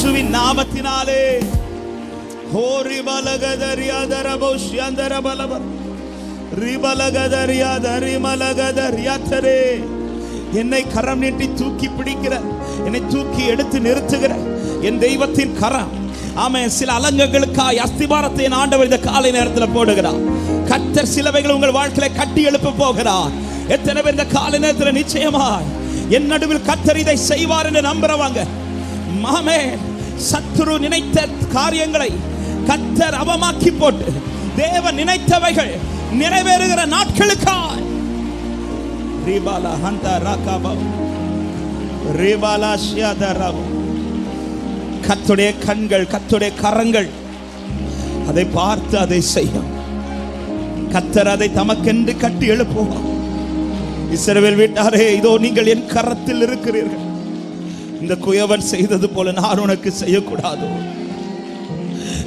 இயேசுவின் நாமத்தினாலே. ஹோரி பலகதரியாதரபோ ஷியந்தரபலபர் ரிபலகதரியாதரிமலகதரியாதரே. என்னை கரம் நீட்டி தூக்கி பிடிக்கிற, என்னை தூக்கி எடுத்து நிறுத்துகிற என் தெய்வத்தின் கரம். ஆமென். சில அலங்கங்களுக்காய் அஸ்திபாரத்தை என் ஆண்டவர் இந்த காலை நேரத்தில் போடுகிறார். கர்த்தர் சிலவைகள் உங்கள் வாழ்க்கையில கட்டி எழுப்ப போகிறார். எத்தனை பேர் இந்த காலை நேரத்தில் நிச்சயமாய் என் நடுவில் கர்த்தர் இதை செய்வார் என்று நம்புறவாங்க? ஆமென். சத்துரு நினைத்த காரியங்களை கர்த்தர் அவமாக்கி போட்டு தேவன் நினைத்தவைகள் நிறைவேறுகிற நாட்களுக்காய் ரிபாலா ஹந்தா ராகாபா ரிபாலா ஷியாதரா. கர்த்தருடைய கண்கள், கர்த்தருடைய கரங்கள் அதை பார்த்து அதை செய்யும். கர்த்தர் அதை தமக்கென்று கட்டி எழுப்புவார். இஸ்ரவேல் வீட்டாரே, இதோ நீங்கள் என் கரத்தில் இருக்கிறீர்கள். இந்த குயவன் செய்தது போல நான் உனக்கு செய்யக்கூடாதோ?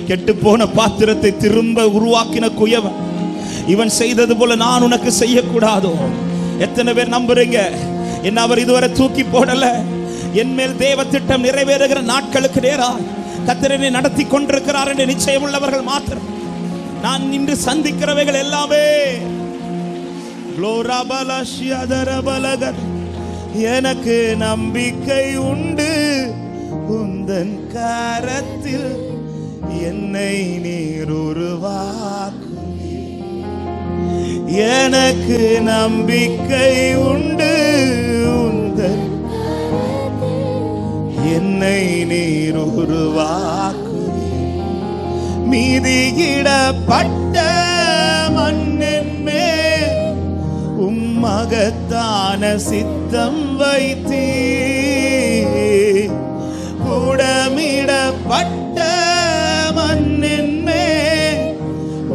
கெட்டு போன பாத்திரத்தை திரும்ப உருவாக்கின குயவன் இவன் செய்தது போல நான் உனக்கு செய்யக்கூடாதோ? எத்தனை பேர் நம்புறீங்க? என்ன அவர் இதுவரை தூக்கி போடல? என் மேல் தேவ திட்டம் நிறைவேறுகிற நாட்களுக்கு நேராக கர்த்தர் நடத்தி கொண்டிருக்கிறார் என்று நிச்சயம் உள்ளவர்கள் மாத்திரம். நான் இன்று சந்திக்கிறவைகள் எல்லாமே எனக்கு நம்பிக்கை உண்டு, உந்தன் கரத்தில் என்னை நீர் உருவாக்குவே. எனக்கு நம்பிக்கை உண்டு, உந்தன் என்னை நீர் உருவாக்குவே. மீதியிடப்பட்ட மண்ணின் மேல் மகத்தான சித்தம் வைத்தீ. கூடமிடப்பட்ட மண்ணின் மேல்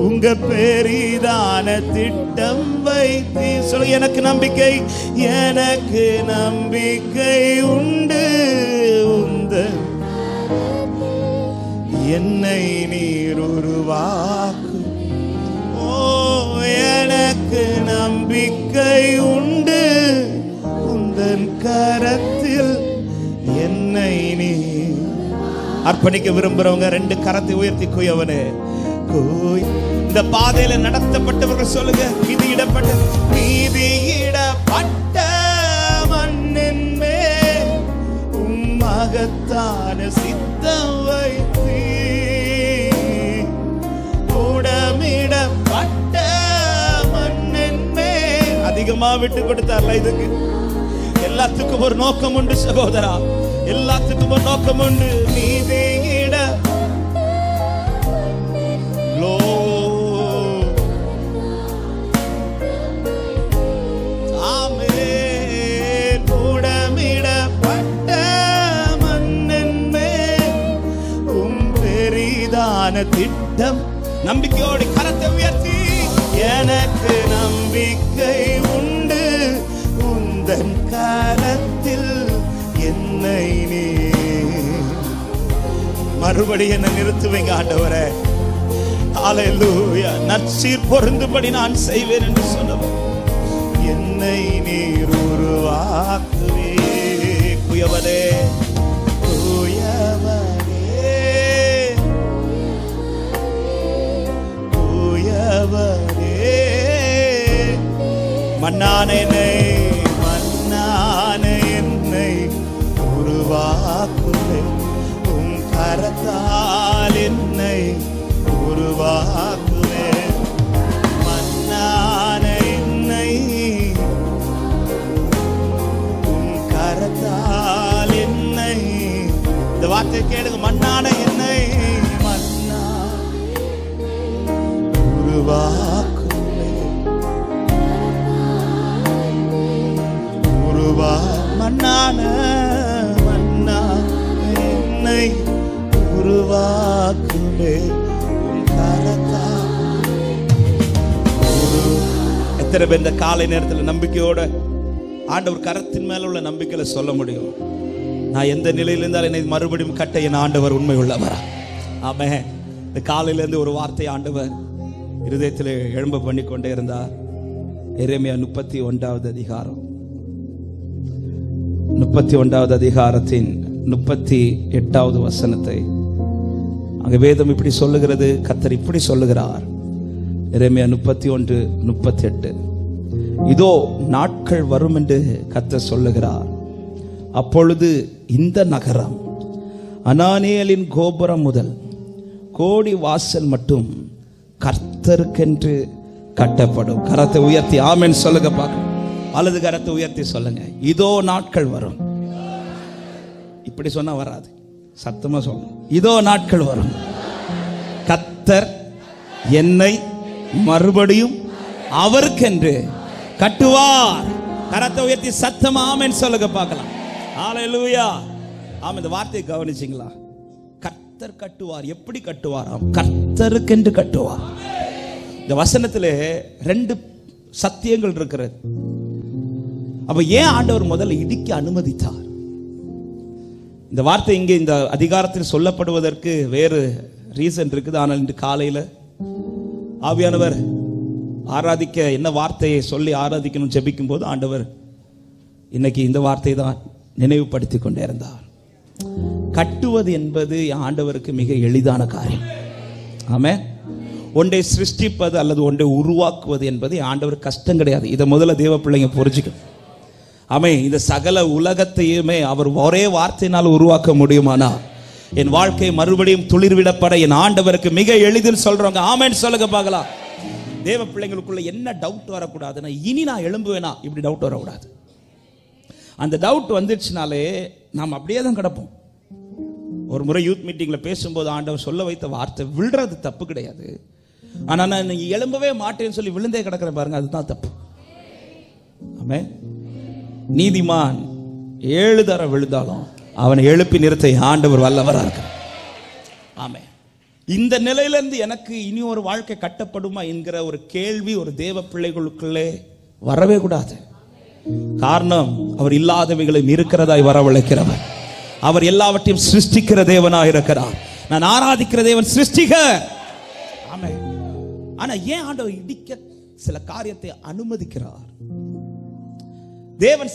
உங்க பெரிதான திட்டம் வைத்தீ. சொல்லு, எனக்கு நம்பிக்கை, எனக்கு நம்பிக்கை உண்டு, உந்த என்னை நீர் உருவாக்கு. ஓ, எனக்கு நம்பிக்கை உண்டு, உந்தன் கரத்தில் என்னை நீ. அர்ப்பணிக்க விரும்புறவங்க ரெண்டு கரத்தை உயர்த்தி குயவனே. இந்த பாதையில நடத்தப்பட்டவர்கள் சொல்லுங்க, மீதியிடப்பட்ட மண்ணின் மேல் மகத்தான சித்தம் வைத்தீ. கூடமிடப்பட்ட மண்ணின் மேல் அதிகமா விட்டு கொடுத்தார்ல. இதுக்கு எல்லாத்துக்கும் ஒரு நோக்கம் உண்டு சகோதரா, எல்லாத்துக்கும் ஒரு நோக்கம் உண்டு. மீதியிட கூடமிடப்பட்ட மண்ணின் மேல் பெரிதான திட்டம். நம்பிக்கையோடு கரத்தை உயர்த்தி, எனக்கு நம்பிக்கை உண்டு, உந்தன் கரத்தில் என்னை நீ. மறுபடி என்ன நிறுத்துவீங்க ஆண்டவரே? ஹல்லேலூயா. நற்சீர் பொருந்தும்படி நான் செய்வேன் என்று சொன்னவர் என்னை நீர் உருவாக்குவே. குயவனே, குயவனே, குயவனே, மன்னான என்னை, மன்னான என்னை உருவாக்குவே. உம் கரத்தால் என்னை உருவாக்குவே. மன்னான என்னை உம் கரத்தால் என்னை. இந்த வார்த்தை கேளுங்க, மன்னான என்னை, மன்னா உருவாக்குவே. மன்னான மன்னா என்னை உருவாக்குவே. எத்தனை பேர் இந்த காலை நேரத்தில் நம்பிக்கையோட ஆண்டவர் கரத்தின் மேல உள்ள நம்பிக்கையில சொல்ல முடியும், நான் எந்த நிலையில் இருந்தாலும் என்னை மறுபடியும் கட்ட என் ஆண்டவர் உண்மை உள்ளவரா? ஆமென். இந்த காலையிலேருந்து ஒரு வார்த்தை ஆண்டவர் இருதயத்தில் எழும்ப பண்ணி கொண்டே இருந்தார். எரேமியா 31வது அதிகாரம், 31வது அதிகாரத்தின் 38வது வசனத்தை அங்கே வேதம் இப்படி சொல்லுகிறது. கர்த்தர் இப்படி சொல்லுகிறார். எரேமியா 31:38. இதோ நாட்கள் வரும் என்று கர்த்தர் சொல்லுகிறார். அப்பொழுது இந்த நகரம் அனானியலின் கோபுரம் முதல் கோடி வாசல் மட்டும் கர்த்தருக்கென்று கட்டப்படும். கரத்தை உயர்த்தி ஆமென் சொல்லுங்க பார்க்கலாம். அல்லது கரத்தை உயர்த்தி சொல்லுங்க. இதோ நாட்கள் வரும். இப்படி சொன்னா வராது, சத்தமா சொல்லணும். இதோ நாட்கள் வரும், கர்த்தர் என்னை மறுபடியும் அவருக்கென்று கட்டுவார். கரத்தை உயர்த்தி சத்தமா ஆமென் சொல்லுங்க பார்க்கலாம். ஹல்லேலூயா. ஆமென். இந்த வார்த்தையை கவனிச்சிங்களா? கர்த்தர் கட்டுவார். எப்படி கட்டுவாராம்? கர்த்தருக்கென்று கட்டுவார். இந்த வசனத்திலே 2 சத்தியங்கள் இருக்கிறது. அப்ப ஏன் ஆண்டவர் முதல்ல இடிக்க அனுமதித்தார்? இந்த வார்த்தை இங்கே இந்த அதிகாரத்தில் சொல்லப்படுவதற்கு வேறு ரீசன் இருக்குது. ஆனால் இன்று காலையில் ஆவியானவர் ஆராதிக்க என்ன வார்த்தையை சொல்லி ஆராதிக்கணும் ஜெபிக்கும் போது ஆண்டவர் இன்னைக்கு இந்த வார்த்தை தான் நினைவுபடுத்தி கொண்டே இருந்தார். கட்டுவது என்பது ஆண்டவருக்கு மிக எளிதான காரியம். ஆமென். ஒன்றை சிருஷ்டிப்பது அல்லது ஒன்றை உருவாக்குவது என்பது ஆண்டவர் கஷ்டம் கிடையாது. இதை முதல்ல தேவ பிள்ளைங்க புரிஞ்சுக்கணும். ஆமென். இந்த சகல உலகத்தையுமே அவர் ஒரே வார்த்தையினால் உருவாக்க முடியுமானா என் வாழ்க்கை மறுபடியும் துளிர்விடப்பட என் ஆண்டவருக்கு மிக எளிதில் சொல்றவங்க ஆமென் சொல்லுங்க பார்க்கலாம். தேவ பிள்ளைங்களுக்குள்ள என்ன டவுட் வரக்கூடாதுன்னா, இனி நான் எழும்புவேனா இப்படி டவுட் வரக்கூடாது. அந்த டவுட் வந்துடுச்சுனாலே நாம் அப்படியே தான் கிடப்போம். ஒரு முறை யூத் மீட்டிங்ல பேசும்போது ஆண்டவர் சொல்ல வைத்த வார்த்தை, விழுறது தப்பு கிடையாது, ஆனா நான் நீங்க எழும்பவே மாட்டேன்னு சொல்லி விழுந்தே கிடக்கிறேன் பாருங்க, அதுதான் தப்பு. ஆமென். நீதிமான் 7 தரம் விழுந்தாலும் அவனை எழுப்பி நிறுத்த ஆண்டவர் வல்லவரா இருக்கிறார். ஆமென். இந்த நிலையிலிருந்து எனக்கு இனி ஒரு வாழ்க்கை கட்டப்படுமா என்கிற ஒரு கேள்வி ஒரு தேவ பிள்ளைகளுக்குள்ளே வரவே கூடாது. காரணம், அவர் இல்லாதவைகளை இருக்கிறதாய் வரவழைக்கிறவர். அவர் எல்லாவற்றையும் சிருஷ்டிக்கிற தேவனாக இருக்கிறார். நான் ஆராதிக்கிற தேவன் சிருஷ்டிகர். ஆமென். ஆனா ஏன் ஆண்டவர் இடிக்க சில காரியத்தை அனுமதிக்கிறார்? தேவன்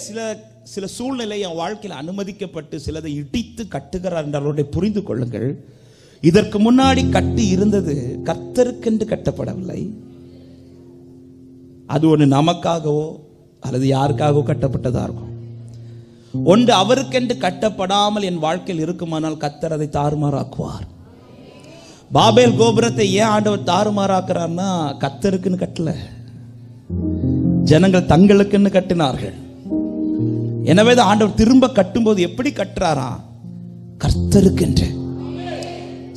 சில சூழ்நிலை என் வாழ்க்கையில் அனுமதிக்கப்பட்டு சிலதை இடித்து கட்டுகிறார் என்றால் புரிந்து கொள்ளுங்கள். இதற்கு முன்னாடி கட்டி இருந்தது கர்த்தருக்கென்று கட்டப்படவில்லை. அது ஒன்று நமக்காகவோ அல்லது யாருக்காகவோ கட்டப்பட்டதா இருக்கும். ஒன்று அவருக்கென்று கட்டப்படாமல் என் வாழ்க்கையில் இருக்குமானால் கர்த்தர் அதை தாறுமாறாக்குவார். பாபேல் கோபுரத்தை ஏன் ஆண்டவர் தாறுமாறாக்குறார்னா, கர்த்தருக்குன்னு கட்டல, ஜனங்கள் தங்களுக்குன்னு கட்டினார்கள். எனவே தான் ஆண்டவர் திரும்ப கட்டும்போது எப்படி கட்டுறாரா? கர்த்தருக்கென்று.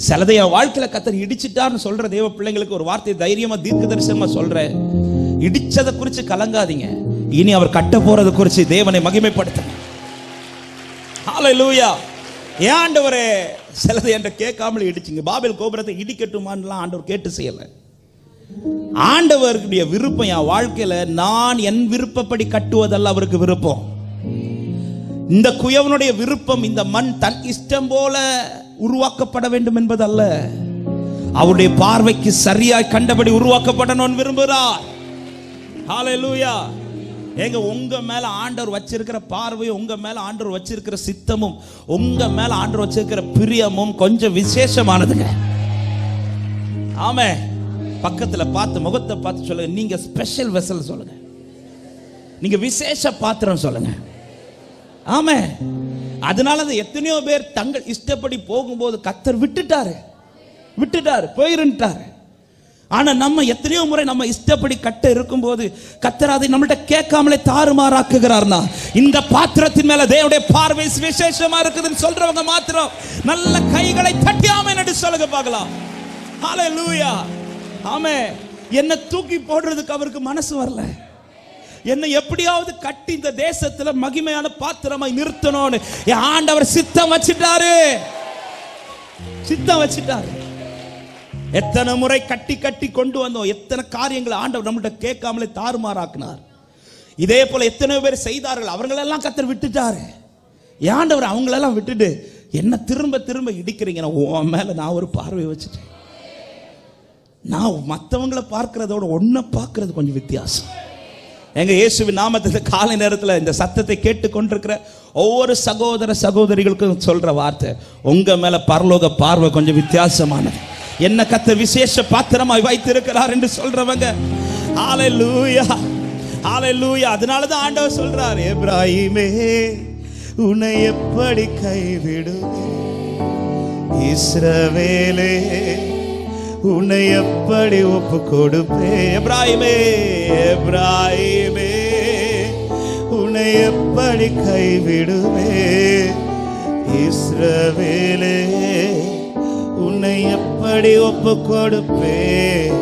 சிலதை என் வாழ்க்கையில கர்த்தர் இடிச்சிட்டார்னு சொல்ற தேவ பிள்ளைங்களுக்கு ஒரு வார்த்தை தைரியமா தீர்க்க தரிசனமா சொல்றேன். இடிச்சதை குறித்து கலங்காதீங்க, இனி அவர் கட்ட போறதை குறித்து தேவனை மகிமைப்படுத்துங்க. ஹல்லேலூயா. ஏன் ஆண்டவரே சிலதை என்ற கேட்காமல் இடிச்சிங்க? பாபேல் கோபுரத்தை இடிக்கட்டுமான்லாம் ஆண்டவர் கேட்டு செய்யல. ஆண்டவருடைய விருப்பம் என் வாழ்க்கையில நான் என் விருப்பப்படி கட்டுவதல்ல அவருக்கு விருப்பம். இந்த குயவனுடைய விருப்பம் இந்த மண் தன் இஷ்டம் போல உருவாக்கப்பட வேண்டும் என்பதல்ல, அவருடைய பார்வைக்கு சரியாய் கண்டபடி உருவாக்கப்படணும்னு விரும்புகிறார். ஹல்லேலூயா. ஏங்க, உங்க மேல ஆண்டவர் வச்சிருக்கிற பார்வையும் உங்க மேல ஆண்டவர் வச்சிருக்கிற சித்தமும் உங்க மேல ஆண்டவர் வச்சிருக்கிற பிரியமும் கொஞ்சம் விசேஷமானதுங்க. ஆமென். பக்கத்துல பார்த்து முகத்தை பார்த்து சொல்லுங்க, நீங்க ஸ்பெஷல் வெசல் சொல்லுங்க, நீங்க விசேஷ பாத்திரம் சொல்லுங்க. ஆமென். அதனால எத்தனையோ பேர் தங்கள் இஷ்டப்படி போகும்போது கர்த்தர் விட்டுட்டாரு போயிருந்தாரு. ஆனா நம்ம எத்தனையோ முறை நம்ம இஷ்டப்படி கட்ட இருக்கும்போது கர்த்தர் அதை நம்மள்ட்ட கேட்காமலே தாறுமாறாக்குகிறார்னா, இந்த பாத்திரத்தின் மேல தேவனுடைய பார்வை விசேஷமா இருக்குதுன்னு சொல்றவங்க மாத்திரம் நல்ல கைகளை தட்டி ஆமென் என்று சொல்லுங்க பார்க்கலாம். ஹல்லேலூயா. ஆமென். என்ன தூக்கி போடுறதுக்கு அவருக்கு மனசு வரல. என்னை எப்படியாவது கட்டி இந்த தேசத்துல மகிமையான பாத்திரமாய் நிறுத்தணும்னு என் ஆண்டவர் சித்தம் வச்சிட்டாரு. எத்தனை முறை கட்டி கட்டி கொண்டு வந்தோம், எத்தனை காரியங்களை ஆண்டவர் நம்மள்ட்ட கேட்காமலே தாறுமாறாக்கினார். இதே போல எத்தனை பேர் செய்தார்கள், அவங்களெல்லாம் கர்த்தர் விட்டுட்டாரு. ஆண்டவர் அவங்களெல்லாம் விட்டுட்டு என்ன திரும்ப திரும்ப இடிக்கிறீங்க? உன் மேல நான் ஒரு பார்வை வச்சுட்டேன். நான் மற்றவங்களை பார்க்கிறதோட ஒன்ன பார்க்கறது கொஞ்சம் வித்தியாசம். எங்க இயேசுவின் நாமத்தில் காலை நேரத்தில் இந்த சத்தத்தை கேட்டு கொண்டிருக்கிற ஒவ்வொரு சகோதர சகோதரிகளுக்கும் சொல்ற வார்த்தை, உங்க மேல பரலோக பார்வை கொஞ்சம் வித்தியாசமானது. என்ன கர்த்தர் விசேஷ பாத்திரமாய் வைத்திருக்கிறார் என்று சொல்றவங்க ஹல்லேலூயா, ஹல்லேலூயா. அதனால தான் ஆண்டவர் சொல்றார், எப்ராஹிமே உன்னை எப்படி கைவிடுவேன், இஸ்ரவேலே உன்னை எப்படி ஒப்பு கொடுப்பேன். எப்ராஹிமே, எப்ராஹிமே உன்னை எப்படி கைவிடுவேன், இஸ்ரவேலே உன்னை எப்படி ஒப்பு கொடுப்பேன்.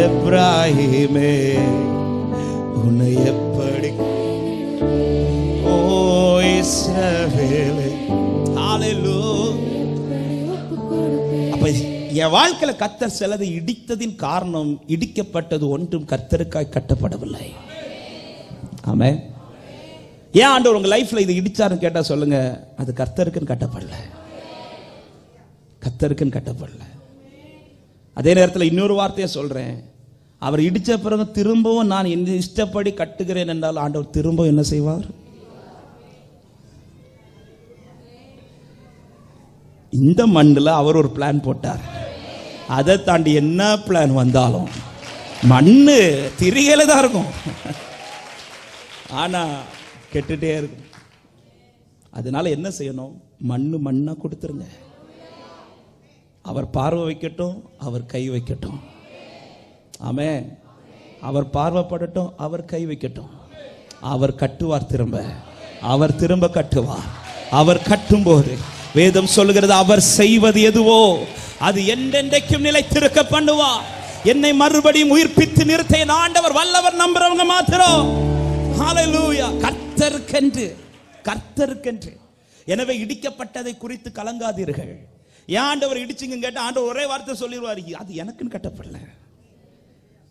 எப்ராஹிமே உன்னை எப்படி, ஓ இஸ்ரவேலே. ஹல்லேலூயா. அப்ப என் வாழ்க்கையில கர்த்தர் சிலதை இடித்ததின் காரணம், இடிக்கப்பட்டது ஒன்றும் கர்த்தருக்காய் கட்டப்படவில்லை. ஆமென். ஏன் ஆண்டவர் உங்க லைஃப்ல இது இடிச்சாருன்னு கேட்டா சொல்லுங்க, அது கர்த்தருக்குன்னு கட்டப்படல, கர்த்தருக்குன்னு கட்டப்படல. அதே நேரத்தில் இன்னொரு வார்த்தையை சொல்றேன், அவர் இடிச்ச பிறகு திரும்பவும் நான் என் இஷ்டப்படி கட்டுகிறேன் என்றால் ஆண்டவர் திரும்ப என்ன செய்வார்? இந்த மண்ணில் அவர் ஒரு பிளான் போட்டார். அதை தாண்டி என்ன பிளான் வந்தாலும் மண்ணு திரிகையில தான் இருக்கும், ஆனா கெட்டுட்டே இருக்கும். அதனால என்ன செய்யணும்? மண்ணு மண்ணா கொடுத்துருங்க. அவர் பார்வை வைக்கட்டும், அவர் கை வைக்கட்டும். ஆமென். அவர் பார்வைப்படட்டும், அவர் கை வைக்கட்டும். அவர் கட்டுவார் திரும்ப, அவர் திரும்ப கட்டுவார். அவர் கட்டும் போது வேதம் சொல்லுகிறது, அவர் செய்வது எதுவோ அது என்றென்றைக்கும் நிலைத்திருக்க பண்ணுவார். என்னை மறுபடியும் உயிர்ப்பித்து நிறுத்த என் ஆண்டவர் வல்லவர். நம்புறவங்க மாத்திரம் ஹல்லேலூயா. கர்த்தருக்கென்று, கர்த்தருக்கென்று. எனவே இடிக்கப்பட்டதை குறித்து கலங்காதீர்கள். ஏன் ஆண்டவர் இடிச்சிங்க கேட்டா ஆண்டவர் ஒரே வார்த்தை சொல்லிடுவார், அது எனக்குன்னு கட்டப்படல,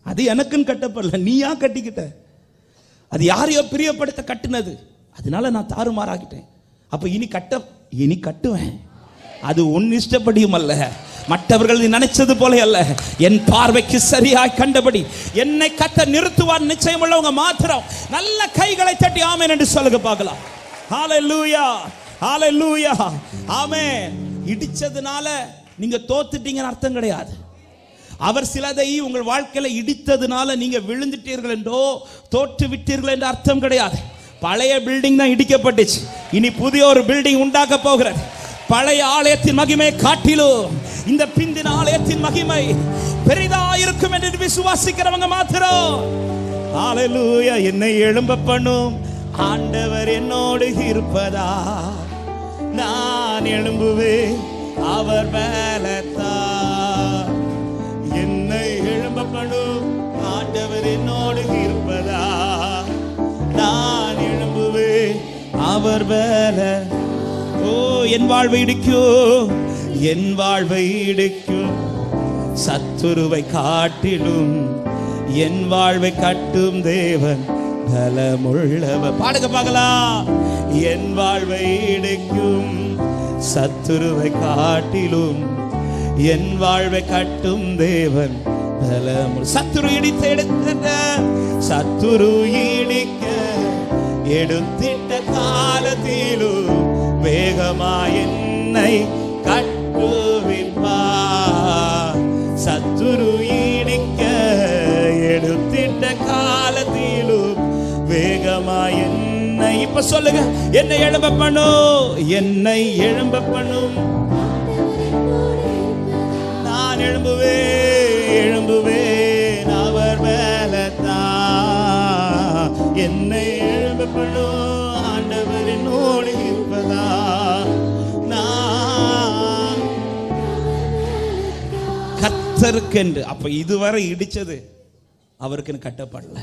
அது எனக்குன்னு கட்டப்படல, நீயா கட்டிக்கிட்ட, அது யாரையோ பிரியப்படுத்த கட்டுனது, அதனால நான் தாறுமாறாக்கிட்டேன். அப்ப இனி கட்டுவேன். அது உன் இஷ்டப்படியும் அல்ல, மற்றவர்கள் நினைச்சது போல அல்ல, என் பார்வைக்கு சரியாய் கண்டபடி என்னை கத்த நிறுத்துவார். நிச்சயம் உள்ளவங்க மாத்திரம் நல்ல கைகளை தட்டி ஆமென் என்று சொல்லுங்க பார்க்கலாம். ஹல்லேலூயா, ஹல்லேலூயா, ஆமென். இடிச்சதுனால நீங்க தோத்துட்டீங்கன்னு அர்த்தம் கிடையாது. அவர் சிலதை உங்கள் வாழ்க்கையில இடித்ததுனால நீங்க விழுந்துட்டீர்கள் என்றோ தோற்று விட்டீர்கள் என்ற அர்த்தம் கிடையாது. பழைய பில்டிங் தான் இடிக்கப்பட்டுச்சு, இனி புதிய ஒரு பில்டிங் உண்டாக்க போகிறது. பழைய ஆலயத்தின் மகிமை காட்டிலும் இந்த பிந்தின ஆலயத்தின் மகிமை பெரிதா இருக்கும் என்று விசுவாசிக்கிறவங்க மாத்திரம் ஹல்லேலூயா. என்னை எழும்ப பண்ணும் ஆண்டவர் என்னோடு இருப்பதா, நான் எழும்புவேன் அவர் பலத்தால். என்னை எழும்ப பண்ணும் ஆண்டவர் என்னோடு இருப்பதா, நான் எழும்புவேன் அவர் பல. ஓ என் வாழ்வை இடிக்கும், என் வாழ்வை இடிக்கும் சத்துருவை காட்டிலும் என் வாழ்வை கட்டும் தேவன் பலமுள்ளவர். பாடுங்க பார்க்கலாம். என் வாழ்வை இடிக்கும் சத்துருவை காட்டிலும் என் வாழ்வை கட்டும் தேவன் பலமுள்ள. சத்துரு இடித்த எடுத்த, சத்துரு இடிக்க எடுத்திட்ட காலத்திலும் வேகமாய் என்னை கட்டுவிப்பார். சத்துரு இடிக்க எடுத்திட்ட காலத்திலும் வேகமாய் என்னை, இப்ப சொல்லுங்க, என்னை எழும்ப பண்ணும், என்னை எழும்ப பண்ணும். நான் எழும்புவேன் அவர் மேலத்தான். என்னை எழும்ப பண்ணும் ஆண்டவர் என்னோடு இருப்பதா, நான் கர்த்தருக்கென்று. அப்ப இதுவரை இடிச்சது அவருக்குன்னு கட்டப்படல.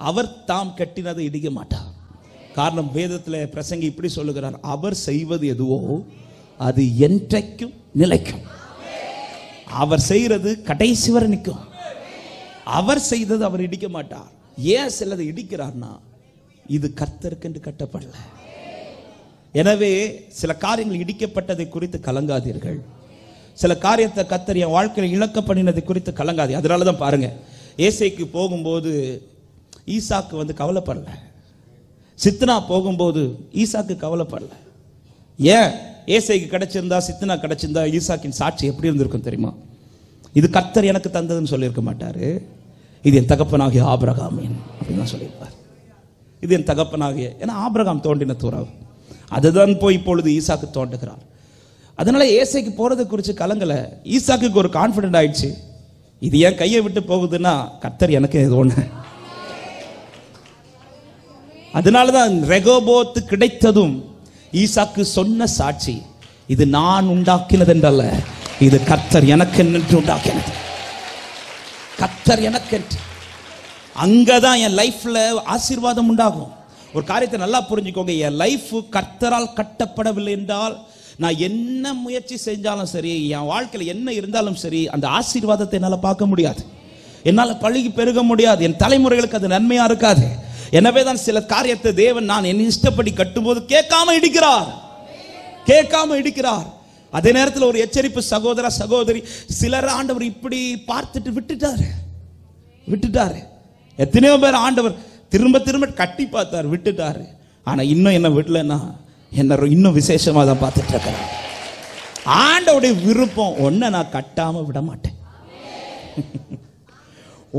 அவர் தாம் கட்டினதை இடிக்க மாட்டார். காரணம், வேதத்தில் பிரசங்கி இப்படி சொல்லுகிறார், அவர் செய்வது எதுவோ அது என்றைக்கும் நிலைக்கும். அவர் செய்யறது கடைசி வரை நிற்கும். அவர் செய்தது அவர் இடிக்க மாட்டார். ஏன் சிலதை இடிக்கிறார்னா, இது கர்த்தருக்கென்று கட்டப்படல. எனவே சில காரியங்கள் இடிக்கப்பட்டதை குறித்து கலங்காதீர்கள். சில காரியத்தை கர்த்தர் என் வாழ்க்கையில் இழக்க பண்ணினதை குறித்து கலங்காதீர்கள். அதனால தான் பாருங்க, ஏசேக்கு போகும்போது ஈசாக்கு வந்து கவலைப்படல. சித்னா போகும்போது ஈசாக்கு கவலைப்படல. ஏன்? ஏசேக்கு கிடைச்சிருந்தா, சித்னா கிடைச்சிருந்தா ஈசாக்கின் சாட்சி எப்படி இருந்திருக்கும் தெரியுமா? இது கர்த்தர் எனக்கு தந்ததுன்னு சொல்லியிருக்க மாட்டாரு. இது என் தகப்பனாகிய ஆபிரகாமின் அப்படின்னு தான் சொல்லியிருப்பார். இது என் தகப்பனாகிய, ஏன்னா ஆபிரகாம் தோண்டின துறவு அதுதான் போய் இப்பொழுது ஈசாக்கு தோண்டுகிறார். அதனால ஏசேக்கு போறதை குறித்து கலங்கல. ஈசாக்கு ஒரு கான்பிடென்ட் ஆயிடுச்சு, இது ஏன் கையை விட்டு போகுதுன்னா கர்த்தர் எனக்கு இது ஒண்ணு. அதனாலதான் ரெகோபோத் கிடைத்ததும் ஈசாக்கு சொன்ன சாட்சி, இது நான் உண்டாக்கினது என்றல்ல, இது கர்த்தர் எனக்கு என்று உண்டாக்கினது. கர்த்தர் எனக்கு என்று. அங்கதான் என் லைஃப்ல ஆசீர்வாதம் உண்டாகும். ஒரு காரியத்தை நல்லா புரிஞ்சுக்கோங்க, என் லைஃப் கர்த்தரால் கட்டப்படவில்லை என்றால் நான் என்ன முயற்சி செஞ்சாலும் சரி, என் வாழ்க்கையில் என்ன இருந்தாலும் சரி, அந்த ஆசீர்வாதத்தை என்னால் பார்க்க முடியாது, என்னால் பழகி பெருக முடியாது, என் தலைமுறைகளுக்கு அது நன்மையா இருக்காது. எனவே தான் சில காரியத்தை தேவன் நான் என் இஷ்டப்படி கட்டும்போது கேட்காம இடிக்கிறார். அதே நேரத்தில் ஒரு எச்சரிப்பு சகோதர சகோதரி, சிலர் ஆண்டவர் இப்படி பார்த்துட்டு விட்டுட்டாரு. எத்தனையோ பேர் ஆண்டவர் திரும்ப திரும்ப கட்டி பார்த்தார், விட்டுட்டாரு. ஆனா இன்னும் என்ன விடலன்னா என்ன இன்னும் விசேஷமா தான் பார்த்துட்டு இருக்கிறார். ஆண்டவருடைய விருப்பம் ஒன்ன நான் கட்டாம விட மாட்டேன்.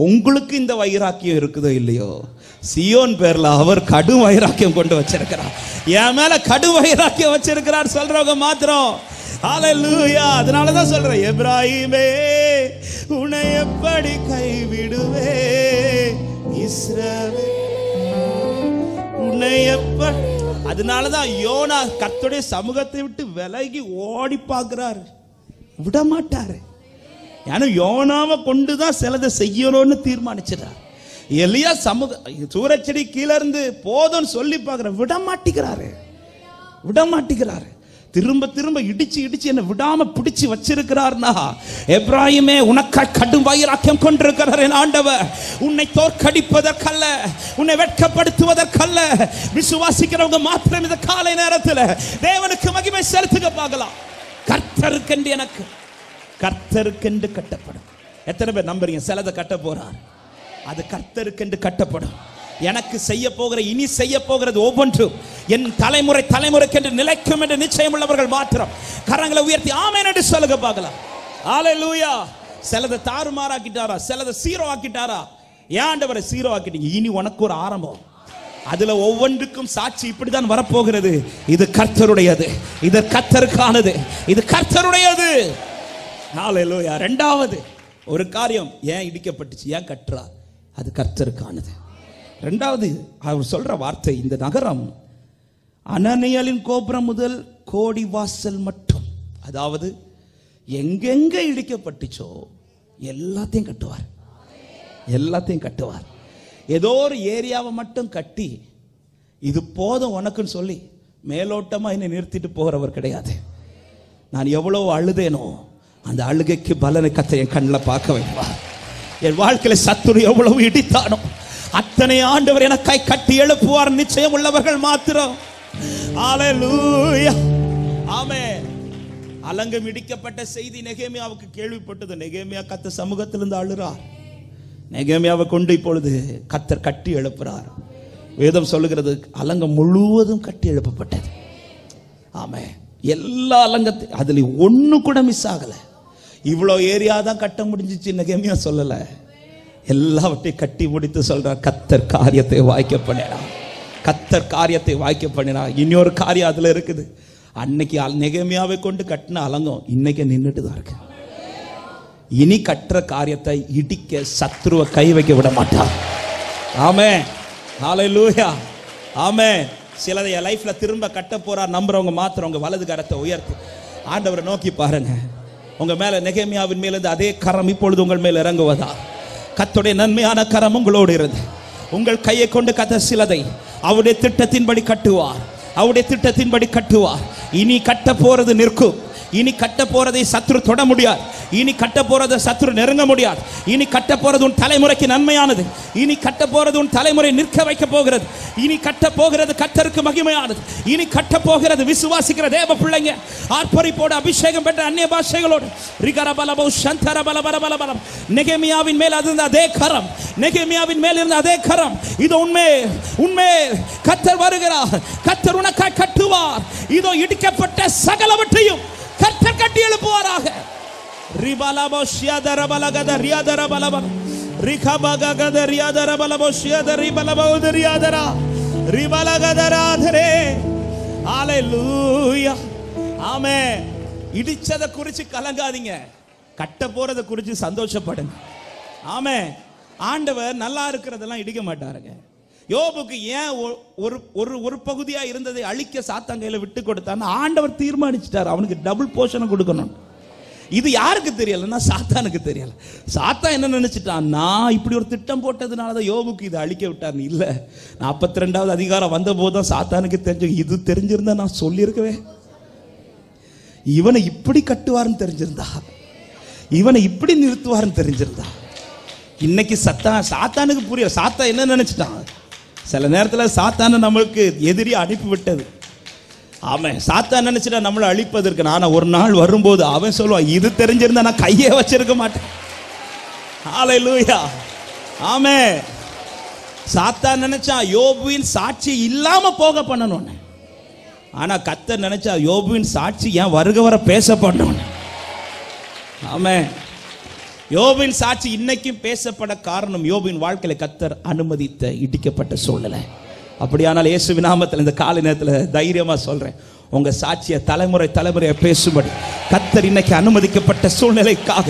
உங்களுக்கு இந்த வைராக்கியம் இருக்குதோ இல்லையோ, சியோன் பேர்ல அவர் கடும் வைராக்கியம் கொண்டு வச்சிருக்கிறார். என் மேல கடும் வைராக்கியம் வச்சிருக்கிறார் சொல்றவங்க மாத்திரம் ஹல்லேலூயா. அதனாலதான் சொல்றேன், எப்ராஹிமே உன்னை எப்படி கைவிடுவே, இஸ்ரவேல் உன்னை எப்படி. அதனாலதான் யோனா கர்த்தருடைய சமூகத்தை விட்டு விலகி ஓடி பார்க்கிறாரு, விட மாட்டாரு. ஏன்னா யோனாவை கொண்டுதான் சிலதை செய்யணும்னு தீர்மானிச்சிட்டார். எலியா சூரச்செடி கீழே இருந்து போதும்னு சொல்லி பார்க்கிற, விட மாட்டேங்கிறாரு. திரும்ப திரும்ப இடிச்சு என்ன விடாம பிடிச்சு வச்சிருக்கிறார்னா, எப்ராஹிமே உனக்கு கடும் வைராக்கியம் கொண்டிருக்கிறார் என் ஆண்டவர். உன்னை தோற்கடிப்பதற்கல்ல, உன்னை வெட்கப்படுத்துவதற்கல்ல. விசுவாசிக்கிறவங்க மாத்திரம் இந்த காலை நேரத்தில் தேவனுக்கு மகிமை செலுத்துக பார்க்கலாம். கர்த்தருக்கென்று எனக்கு, கர்த்தருக்கென்று கட்டப்படும். எத்தனை பேர் நம்புறீங்க? சிலதை கட்ட போறார், அது கர்த்தருக்கென்று கட்டப்படும். எனக்கு செய்ய போகிற, இனி செய்ய போகிறது ஒவ்வொன்றும் என் தலைமுறைக்கென்று நிலைக்கும் என்று நிச்சயம் உள்ளவர்கள் மாத்திரம் கரங்களை உயர்த்தி ஆமென் என்று சொல்லுங்க பார்க்கலாம். ஹல்லேலூயா. சிலதை தாறுமாறாக்கிட்டாரா, சிலதை சீரோ ஆக்கிட்டாரா? ஏன் ஆண்டவரை சீரோ ஆக்கிட்டீங்க? இனி உனக்கு ஒரு ஆரம்பம். அதுல ஒவ்வொன்றுக்கும் சாட்சி இப்படிதான் வரப்போகிறது. இது கர்த்தருடையது, இது கர்த்தருக்கானது, இது கர்த்தருடையது. ஹல்லேலூயா. இரண்டாவது ஒரு காரியம், ஏன் இடிக்கப்பட்டுச்சு, ஏன் கட்டுறார்? அது கர்த்தருக்கானது. இரண்டாவது அவர் சொல்ற வார்த்தை, இந்த நகரம் அனனியலின் கோபுரம் முதல் கோடி வாசல் மட்டும், அதாவது எங்கெங்க இடிக்கப்பட்டுச்சோ எல்லாத்தையும் கட்டுவார். ஏதோ ஒரு ஏரியாவை மட்டும் கட்டி இது போதும் உனக்குன்னு சொல்லி மேலோட்டமா என்னை நிறுத்திட்டு போகிறவர் கிடையாது. நான் எவ்வளவு அழுதேனோ அந்த அழுகைக்கு பலனை கர்த்தர் என் கண்ணில் பார்க்க வைப்பார். என் வாழ்க்கையில சத்துரு எவ்வளவு இடித்தானோ அத்தனை ஆண்டவர் எனக்காய் கட்டி எழுப்புவார். நிச்சயம் உள்ளவர்கள் மாத்திரம். ஹல்லேலூயா. ஆமென். அலங்கம் இடிக்கப்பட்ட செய்தி நெகேமியாவுக்கு கேள்விப்பட்டது. நெகேமியா கர்த்தர் சமூகத்திலிருந்து அழுறார். நெகேமியாவை கொண்டு இப்பொழுது கர்த்தர் கட்டி எழுப்புறார். வேதம் சொல்லுகிறது, அலங்கம் முழுவதும் கட்டி எழுப்பப்பட்டது. ஆமென். எல்லா அலங்கத்தையும், அதுல ஒண்ணு கூட மிஸ் ஆகல. இவ்வளவு ஏரியா தான் கட்ட முடிஞ்சிச்சு நெகேமியா சொல்லல, எல்லாவற்றையும் கட்டி முடித்து சொல்றார், கர்த்தர் காரியத்தை வாய்க்க பண்ணினார். இன்னொரு காரியம் அதுல இருக்குது. அன்னைக்கு நெகேமியாவை கொண்டு கட்டின அலங்கம் இன்னைக்கு நின்றுட்டு தான் இருக்கு. இனி கட்டுற காரியத்தை இடிக்க சத்ருவை கை வைக்க விட மாட்டார். ஆமென். ஹல்லேலூயா. ஆமென். சிலதை லைஃப்ல திரும்ப கட்ட போறார் நம்புறவங்க மாத்திரம் உங்க வலது கரத்தை உயர்த்தி ஆண்டவரை நோக்கி பாருங்க. உங்க மேல நெகேமியாவின் மேல அதே கரம் இப்பொழுது உங்கள் மேல் இறங்குவதா? கர்த்தருடைய நன்மையான கரம் உங்களோடு இருந்து உங்கள் கையை கொண்டு கர்த்தர் சிலதை அவருடைய திட்டத்தின்படி கட்டுவார். இனி கட்ட போறது நிற்கும். இனி கட்ட போறதை சத்துரு தொட முடியாது. இனி கட்ட போறதை சத்துரு நெருங்க முடியாது. இனி கட்ட போறது உன் தலைமுறைக்கு நன்மையானது. இனி கட்ட போறது உன் தலைமுறை நிற்க வைக்க போகிறது. இனி கட்ட போகிறது கர்த்தருக்கு மகிமையானது. இனி கட்ட போகிறது விசுவாசிக்கிற தேவ பிள்ளைங்க ஆர்ப்பரிப்போடு அபிஷேகம் பெற்ற அந்நிய பாஷைகளோடு ரிகரபலபோ சந்தரபலபலபலபலம். நெகேமியாவின் மேல் இருந்த அதே கரம், நெகேமியாவின் மேல் இருந்த அதே கரம் இது உண்மை. உண்மை கர்த்தர் வருகிறார். கர்த்தர் உனக்காய் கட்டுவார். இதோ இடிக்கப்பட்ட சகலவற்றையும் கர்த்தர் கட்டி எழுப்புவாராக. ரிபலபோ ஷியதரபலகத ரியாதரபலபல ரிகபககத ரியாதரபலபோ ஷியதரிபலபோ ரியாதரா ரிபலகதராதரே. ஹalleluya. ஆமென். இடிச்சத குறித்து கலங்காதீங்க, கட்ட போறத குறித்து சந்தோஷப்படுங்க. ஆமென். ஆண்டவர் நல்லா இருக்கிறதெல்லாம் இடிக்க மாட்டாருங்க. யோபுக்கு ஏன் ஒரு பகுதியா இருந்ததை அழிக்க சாத்தான் கையில விட்டு கொடுத்தான்னு ஆண்டவர் தீர்மானிச்சிட்டார். அவனுக்கு டபுள் போர்ஷன் கொடுக்கணும். இது யாருக்கு தெரியலன்னா சாத்தானுக்கு தெரியல. சாத்தான் என்ன நினைச்சிட்டான், நான் இப்படி ஒரு திட்டம் போட்டதுனால தான் யோபுக்கு இதை அழிக்க விட்டார். இல்ல, 42வது அதிகாரம் வந்த போதுதான் சாத்தானுக்கு தெரிஞ்சு, இது தெரிஞ்சிருந்தா நான் சொல்லியிருக்கவே, இவனை இப்படி கட்டுவார்னு தெரிஞ்சிருந்தா, இவனை இப்படி நிறுத்துவார்னு தெரிஞ்சிருந்தா. இன்னைக்கு சாத்தானுக்கு புரியல. சாத்தான் என்ன நினைச்சிட்டான், சில நேரத்தில் சாத்தான நம்மளுக்கு எதிரி அனுப்பி விட்டது. அவன் சாத்தான் நினைச்சிட்டா நம்மளை அழிப்பதற்கு. நான் ஒரு நாள் வரும்போது அவன் சொல்லுவான், இது தெரிஞ்சிருந்தா நான் கையே வச்சிருக்க மாட்டேன். ஹalleluya. ஆமென். சாத்தான் நினைச்சா யோபுவின் சாட்சி இல்லாம போக பண்ணணும். ஆனா கர்த்தர் நினைச்சா யோபுவின் சாட்சி ஏன் வருக வர பேச பண்ணணும். ஆமென். யோபுவின் சாட்சி இன்னைக்கும் பேசப்பட காரணம் யோபுவின் வாழ்க்கையில கர்த்தர் அனுமதித்த இடிக்கப்பட்ட சூழ்நிலை. அப்படியானால் இயேசுவின் நாமத்தில் இந்த காலை நேரத்தில் தைரியமா சொல்றேன், உங்க சாட்சியை தலைமுறை தலைமுறையை பேசும்படி கர்த்தர் இன்னைக்கு அனுமதிக்கப்பட்ட சூழ்நிலைக்காக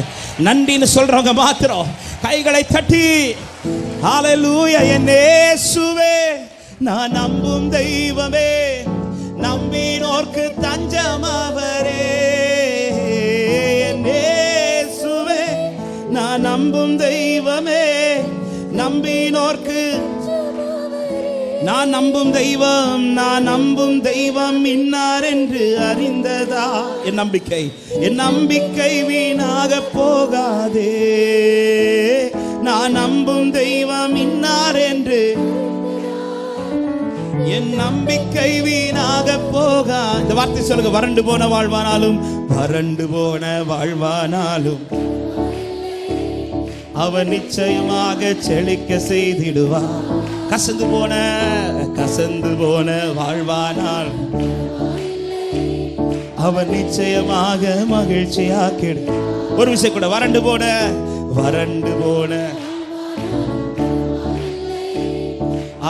நன்றின்னு சொல்றவங்க மாத்திரம் கைகளை தட்டி ஹalleluya. என் இயேசுவே நான் நம்பும் தெய்வமே, நம்பினோர்க்கு தஞ்சமாவரே. என் இயேசுவே நான் நம்பும் தெய்வமே, நம்பினோர்க்கு நான் நம்பும் தெய்வம், நான் நம்பும் தெய்வம் இன்னார் என்று அறிந்ததா. என் நம்பிக்கை வீணாக போகாதே. நான் நம்பும் தெய்வம் இன்னார் என்று, என் நம்பிக்கை வீணாக போகா. இந்த வார்த்தை சொல்லுங்க, வறண்டு போன வாழ்வானாலும், வறண்டு போன வாழ்வானாலும் அவன் நிச்சயமாக செழிக்க செய்திடுவான். கசந்து போன வாழ்வானால் அவன் நிச்சயமாக மகிழ்ச்சியாக்கிடு. ஒரு விஷயம் கூட, வறண்டு போன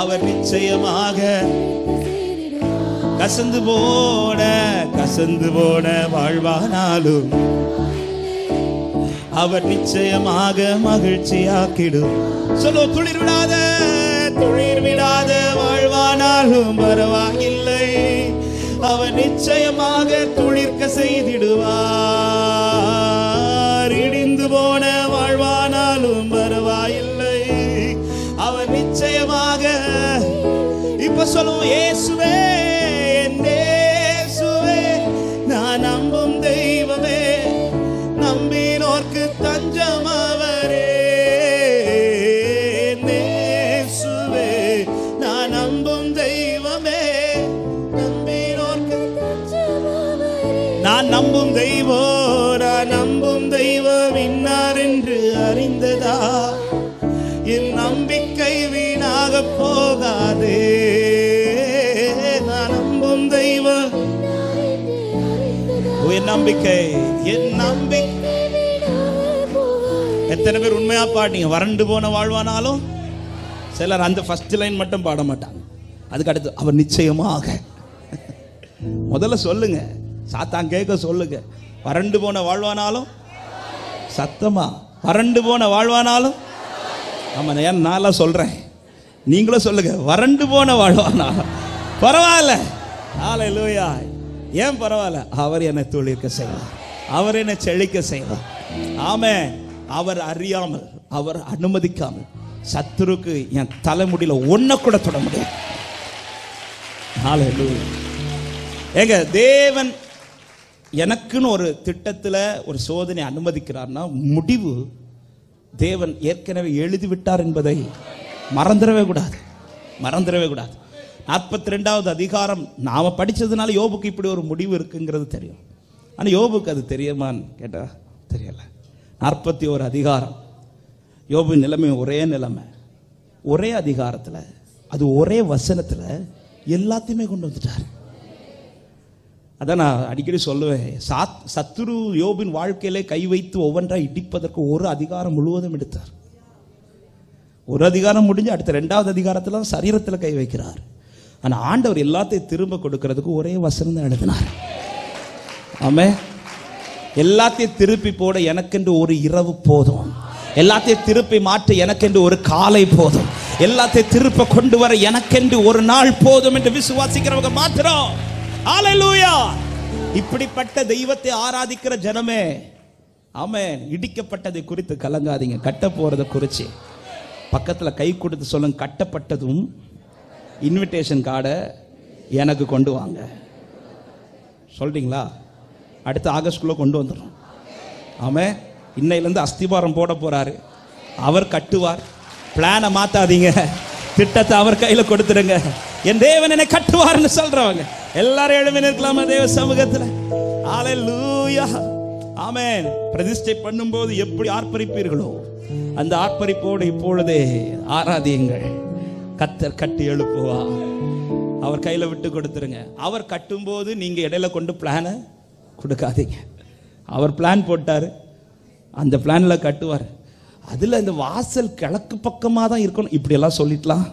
அவர் நிச்சயமாக, கசந்து போன வாழ்வானாலும் அவர் நிச்சயமாக மகிழ்ச்சியாக்கிடும். சொல்லோ, துளிர் விடாத வாழ்வானாலும் பரவாயில்லை, அவர் நிச்சயமாக துளிர்க்க செய்திடுவார். இடிந்து போன வாழ்வானாலும் பரவாயில்லை, அவர் நிச்சயமாக. இப்ப சொல்லுவோம், இயேசுவே என் இயேசுவே நான் நம்பும் தெய்வமே, நம்பினோர்க்கு தஞ்சம் அவரே. இயேசுவே நான் நம்பும் தெய்வமே, நம்பினோர்க்கு தஞ்சம் அவரே. நான் நம்பும் தெய்வம் இன்னார் என்று அறிந்ததா. என் நம்பிக்கை வீணாக போகாதே. நான் நம்பும் தெய்வம், என் நம்பிக்கை. எத்தனை பேர் உண்மையா பாட்டீங்க? வறண்டு போன வாழ்வானாலும். சிலர் அந்த ஃபர்ஸ்ட் லைன் மட்டும் பாட மாட்டாங்க, அதுக்கு அடுத்து அவர் நிச்சயமாக. முதல்ல சொல்லுங்க, சாத்தான் கேட்க சொல்லுங்க, வறண்டு போன வாழ்வானாலும். சத்தமா, வறண்டு போன வாழ்வானாலும். ஆமா, நான் சொல்றேன், நீங்களும் சொல்லுங்க, வறண்டு போன வாழ்வானாலும் பரவாயில்ல. ஹalleluya. ஏன் பரவாயில்ல? அவர் என்னை துளிர்க்க செய்வார், அவர் என்னை செழிக்க செய்வார். ஆமென். அவர் அறியாமல், அவர் அனுமதிக்காமல் சத்துருக்கு என் தலைமுடியில ஒன்ன கூட தொட முடியாது. ஹalleluya. ஏங்க, தேவன் எனக்குன்னு ஒரு திட்டத்தில் ஒரு சோதனை அனுமதிக்கிறார்னா முடிவு தேவன் ஏற்கனவே எழுதிவிட்டார் என்பதை மறந்துடவே கூடாது. 42வது அதிகாரம் நாம படிச்சதுனால யோபுக்கு இப்படி ஒரு முடிவு இருக்குங்கிறது தெரியும். ஆனால் யோபுக்கு அது தெரியுமான்னு கேட்டா தெரியல. 41 அதிகாரம் யோபு நிலைமை ஒரே நிலைமை, ஒரே அதிகாரத்தில், அது ஒரே வசனத்தில் எல்லாத்தையுமே கொண்டு வந்துட்டார். அதான் நான் அடிக்கடி சொல்லுவேன், சத்துரு யோபின் வாழ்க்கையிலே கை வைத்து ஒவ்வொன்றாக இடிப்பதற்கு ஒரு அதிகாரம் முழுவதும் எடுத்தார். ஒரு அதிகாரம் முடிஞ்சு அடுத்த 2வது அதிகாரத்தில் சரீரத்தில் கை வைக்கிறார். ஆனால் ஆண்டவர் எல்லாத்தையும் திரும்ப கொடுக்கறதுக்கு ஒரே வசனம் தான் எழுதினார். ஆமென். எல்லாத்தையும் திருப்பி போட எனக்கென்று ஒரு இரவு போதும், எல்லாத்தையும் திருப்பி மாற்ற எனக்கென்று ஒரு காலை போதும், எல்லாத்தையும் திருப்ப கொண்டு வர எனக்கென்று ஒரு நாள் போதும் என்று விசுவாசிக்கிறவங்க மாத்திரம். ஹல்லேலூயா. இப்படிப்பட்ட தெய்வத்தை ஆராதிக்கிற ஜனமே, ஆமென். இடிக்கப்பட்டதை குறித்து கலங்காதீங்க, கட்ட போறதை குறித்து பக்கத்தில் கை கொடுத்து சொல்லுங்க, கட்டப்பட்டதும் இன்விடேஷன் கார்டை எனக்கு கொண்டு வாங்க. சொல்றீங்களா? அடுத்த ஆகஸ்ட்குள்ள கொண்டு வந்துடும். ஆமென். இன்னையிலேருந்து அஸ்திபாரம் போட போறாரு, அவர் கட்டுவார். பிளானை மாத்தாதீங்க, திட்டத்தை அவர் கையில் கொடுத்துடுங்க. என் தேவன் என்னை கட்டுவார்னு சொல்றவங்க எல்லாரும் எழுப்பி நிற்கலாமா தேவ சமூகத்தில்? ஹல்லேலூயா. ஆமென். பிரதிஷ்டை பண்ணும்போது எப்படி ஆர்ப்பரிப்பீர்களோ அந்த ஆர்ப்பரிப்போடு இப்பொழுதே ஆராதியுங்கள். கர்த்தர் கட்டி எழுப்புவா. அவர் கையில விட்டு கொடுத்துருங்க. அவர் கட்டும்போது நீங்க இடையில கொண்டு பிளானை கொடுக்காதீங்க. அவர் பிளான் போட்டாரு, அந்த பிளான்ல கட்டுவார். அதுல இந்த வாசல் கிழக்கு பக்கமா தான் இருக்கணும் இப்படி எல்லாம் சொல்லிடலாம்.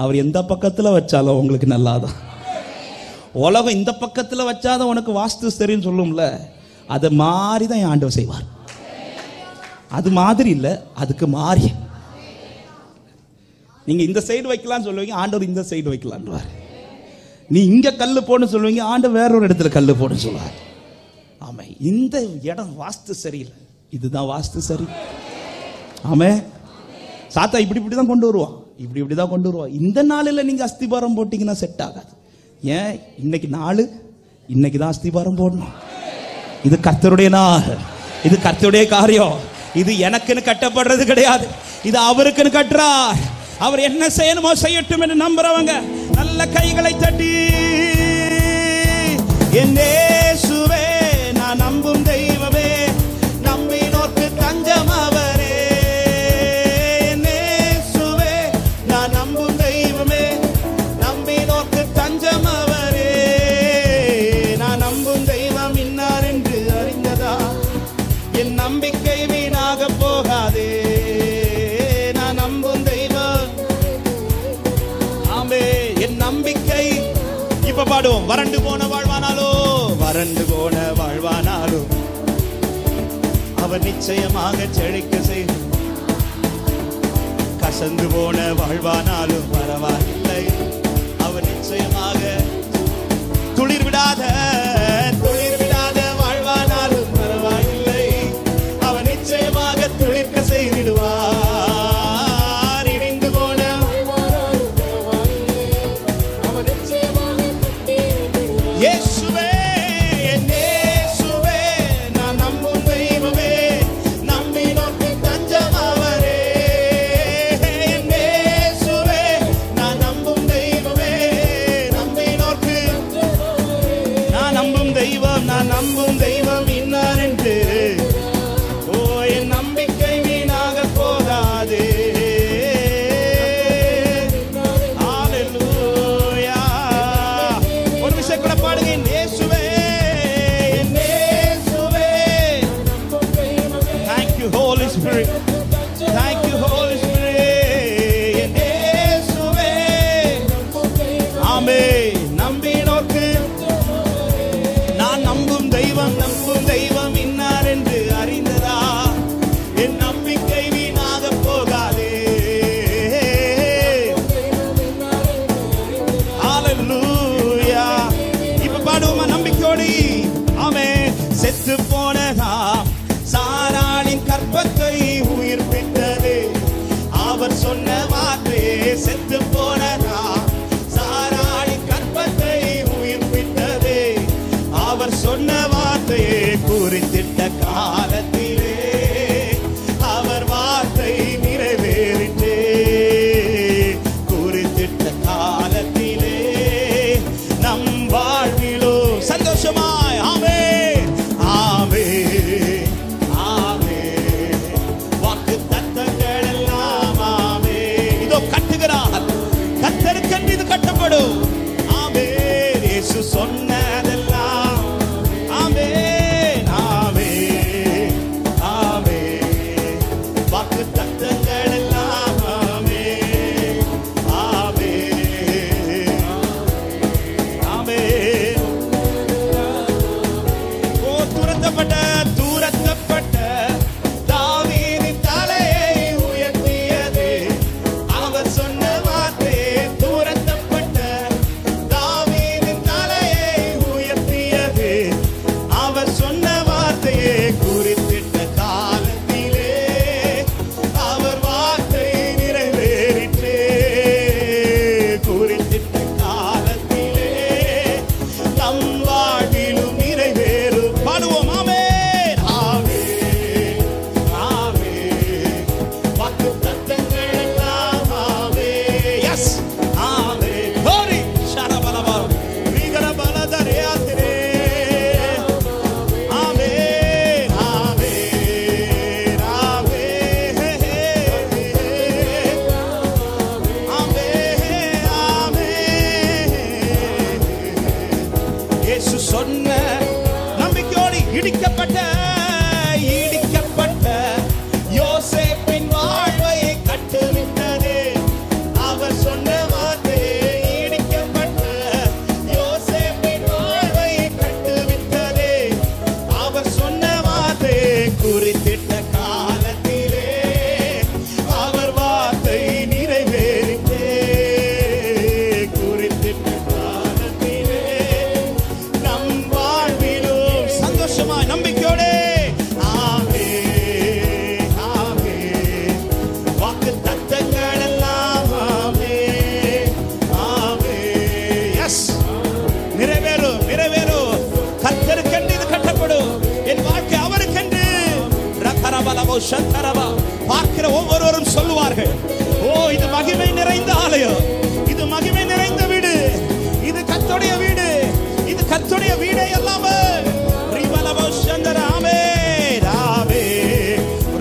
அவர் எந்த பக்கத்துல வச்சாலும் உங்களுக்கு நல்லாதான். உலகம் இந்த பக்கத்துல வச்சாதான் உனக்கு வாஸ்து சரின்னு சொல்லும்ல, அதை மாறி தான் என் ஆண்டவர் செய்வார். அது மாதிரி இல்ல, அதுக்கு மாறி. நீங்க இந்த சைடு வைக்கலாம்னு சொல்லுவீங்க, ஆண்டவர் இந்த சைடு வைக்கலான்றார். நீ இங்க கல்லு போன்னு சொல்லுவீங்க, ஆண்டவர் வேற ஒரு இடத்துல கல்லு போன்னு சொல்லுவார். ஆமா, இந்த இடம் வாஸ்து சரியில்லை, இதுதான் வாஸ்து சரி. ஆமே. சாத்தா இப்படிதான் கொண்டு வருவான், இப்படிதான் கொண்டு வருவான். இந்த நாளில் நீங்க அஸ்திபாரம் போட்டீங்கன்னா செட் ஆகாது. ஏன்? இன்னைக்கு நாள், இன்னைக்கு தான் அஸ்திபாரம் போடணும். இது கர்த்தருடைய நாள், இது கர்த்தருடைய காரியம். இது எனக்குன்னு கட்டப்படுறது கிடையாது, இது அவருக்குன்னு கட்டுறார். அவர் என்ன செய்யணுமோ செய்யட்டும் என்று நம்புறவங்க நல்ல கைகளை தட்டி, என் இயேசுவே நான் நம்பும் தெய்வமே, நம்பினோர்க்கு தஞ்சம் அவரே. என் இயேசுவே நான் நம்பும் தெய்வமே, நம்பினோர்க்கு தஞ்சம் அவரே. நான் நம்பும் தெய்வம் இன்னார் என்று அறிந்ததா, என் நம்பிக்கை வீணாக போகாதே. நான் நம்பும் தெய்வம், ஆமே, என் நம்பிக்கை. இப்ப பாடுவோம். வறண்டு போன வாழ்வானாலோ, வறண்டு போன வாழ்வானாலும் அவர் நிச்சயமாக செழிக்க செய்து, கசந்து போன வாழ்வானாலும் பரவாயில்லை, அவர் நிச்சயமாக துளிர் விடாத வாழ்வானாலும் பரவாயில்லை, அவர் நிச்சயமாக துளிர்க்க செய்திடுவார். இடிந்து போன இயேசுவே, என் இயேசுவே நான் நம்பும் தெய்வமே, நம்பினோர்க்கு தஞ்சம் அவரே. என் இயேசுவே நான் நம்பும் தெய்வமே, நம்பினோர்க்கு நான் நம்பும் தெய்வம், நான் நம்பும் தெய்வம் இன்னார் என்று. ஓ, என் நம்பிக்கை வீணாக போகாதே. ஹல்லேலூயா. ஒரு விஷயம் கூட பாடுங்க. என் இயேசுவே, என் இயேசுவே. Thank you Holy Spirit, thank you Holy Spirit. என் இயேசுவே, ஆமென். நம்பினோர்க்கு நான் நம்பும் தெய்வம் இன்னார் என்று அறிந்ததா, என் நம்பிக்கை வீணாக போகாதே. ஹல்லேலூயா. இப்ப பாடுவோமா நம்பிக்கையோடு? ஆமென். செத்து போனதா சாராளின் கற்பத்தை உயிர்ப்பித்தது அவர் சொன்ன வார்த்தை. செத்து போனதா சாராளின் குறித்திட்ட காலத்திலே நம் வாழ்விலோ சந்தோஷமாய் ஆமே ஆமே ஆமே வாக்கு தத்தங்கள் எல்லாம் ஆமே இதோ கட்டுகிறார் கர்த்தருக்கென்று இது கட்டப்படும் ஆமே இயேசு சொன்னதெல்லாம் ஆமே ஆமே ஆமே வாக்கு தத்தங்கள் எல்லாம் ஆமே ஆமே ஆமே ஓ துரத்தப்பட்ட தாவீதின் தலையை உயர்த்தியது அவர் சொன்ன வார்த்தை துரத்தப்பட்ட தாவீதின் தலையை உயர்த்தியது அவர் சொன்ன வார்த்தையை குறித்திட்ட காலத்திலே அவர் வார்த்தை நிறைவேறிற்றே குறித்திட்ட காலத்திலே நம் வாழ்விலும் நிறைவேறும் பாடுவோம் ஆமே ஆமே ஆமே வாக்கு தத்தங்கள் எல்லாம் ஆமே எஸ் ஆமே ஹோரி ஷரபலபா விகரபலதரேயாத்திரே ஆமே ஆமே ஆமே ஆமே ஆமே இயேசு சொன்ன நம்பிக்கையோடு இடிக்கப்பட்ட யோசேப்பின் வாழ்வை கட்டுவிட்டது அவர் சொன்ன வார்த்தை இடிக்கப்பட்ட யோசேப்பின் வாழ்வை கட்டுவிட்டது அவர் சொன்ன வார்த்தை குறித்திட்ட காலத்திலே அவர் வார்த்தை நிறைவேறிட்டே குறித்திட்ட காலத்திலே நம் வாழ்விலும் சந்தோஷமாய் நம்பிக்கையோடு ஆமே ஆமே வாக்கு தத்தங்கள் எல்லாம் ஆமே ஆமே எஸ் நிறைவேறும் கர்த்தருக்கென்று இது கட்டப்படும் என் வாழ்க்கை அவருக்கென்று ரகரபலவோ சந்தரவா பார்க்கிற ஒவ்வொருவரும் சொல்லுவார்கள் ஓ இது மகிமை நிறைந்த ஆலயம் இது மகிமை நிறைந்த வீடு இது கர்த்தருடைய வீடு இது கர்த்தருடைய வீடே அல்லாமல் ரிபலவோ சந்தர ஆமே ராமே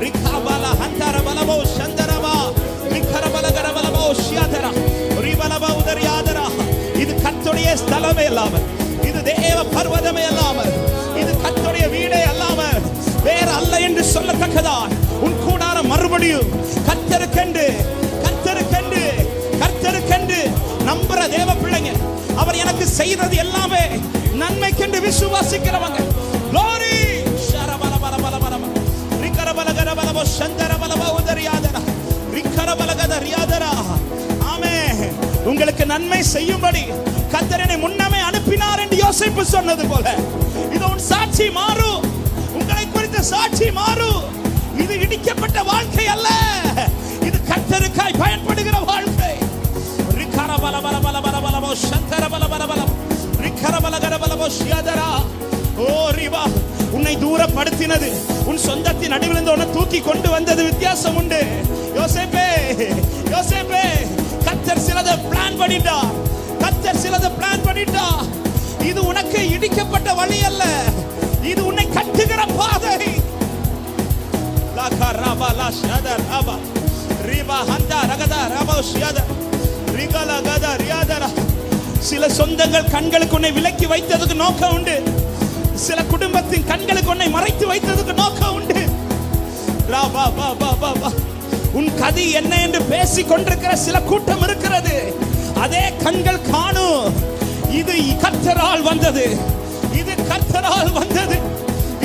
ரிகபல ஹந்தரபலவோ சந்தரவா ரிகரபலகரபலவோ ஷியாதர ரிபலவோ உதரியாதர இது கர்த்தருடைய ஸ்தலமே அல்லாமல் இது தேவ பர்வதமே அல்லாமல் இது கர்த்தருடைய வீடே அல்லாமல் வேற அல்ல என்று சொல்லத்தக்கதா உன் கூடாரம் மறுபடியும் கர்த்தருக்கென்று நம்புற தேவ பிள்ளைங்க அவர் எனக்கு செய்தது எல்லாமே நன்மைக்கென்று விசுவாசிக்கிறவங்க glory ஷரபலபலபலபலப ரிகரபலகரபலப சந்தரபலப உதரியாதர ரிகரபலகதரியாதர ஆமென் உங்களுக்கு நன்மை செய்யும்படி கர்த்தர் என்னை முன்னமே அனுப்பினார் என்று யோசேப்பு சொன்னது போல இது உன் சாட்சி மாறும் உங்களை குறித்த சாட்சி மாறும் இது இடிக்கப்பட்ட வாழ்க்கை அல்ல இது கர்த்தருக்காய் பயன்படுகிற வாழ்க்கை ரிகரபலபலபலபலப சந்தரபலபலபல ரிகரபலகரபலப ஷியாதரா ஓ ரிவா உன்னை தூரப்படுத்தினது உன் சொந்தத்தின் நடுவில் இருந்து உன்னை தூக்கி கொண்டு வந்தது வித்தியாசம் உண்டு யோசேப்பே கர்த்தர் சிலதை பிளான் பண்ணிட்டா இது உனக்கு இடிக்கப்பட்ட வழி அல்ல இது உன்னை கட்டுகிற பாதை லகரபல ஷதரபா ரிபா ஹந்தா ரகதா ரபோ ஷியாதா ரிகல கதா ரியாதரா சில சொந்தங்கள் கண்களுக்கு உன்னை விலக்கி வைத்ததுக்கு நோக்கம் உண்டு சில குடும்பத்தின் கண்களுக்கு உன்னை மறைத்து வைத்ததுக்கு நோக்கம் உண்டு ரபா பா பா பா உன் கதி என்ன என்று பேசிக் கொண்டிருக்கிற சில கூட்டம் இருக்கிறது அதே கண்கள் காணும் இது கர்த்தரால் வந்தது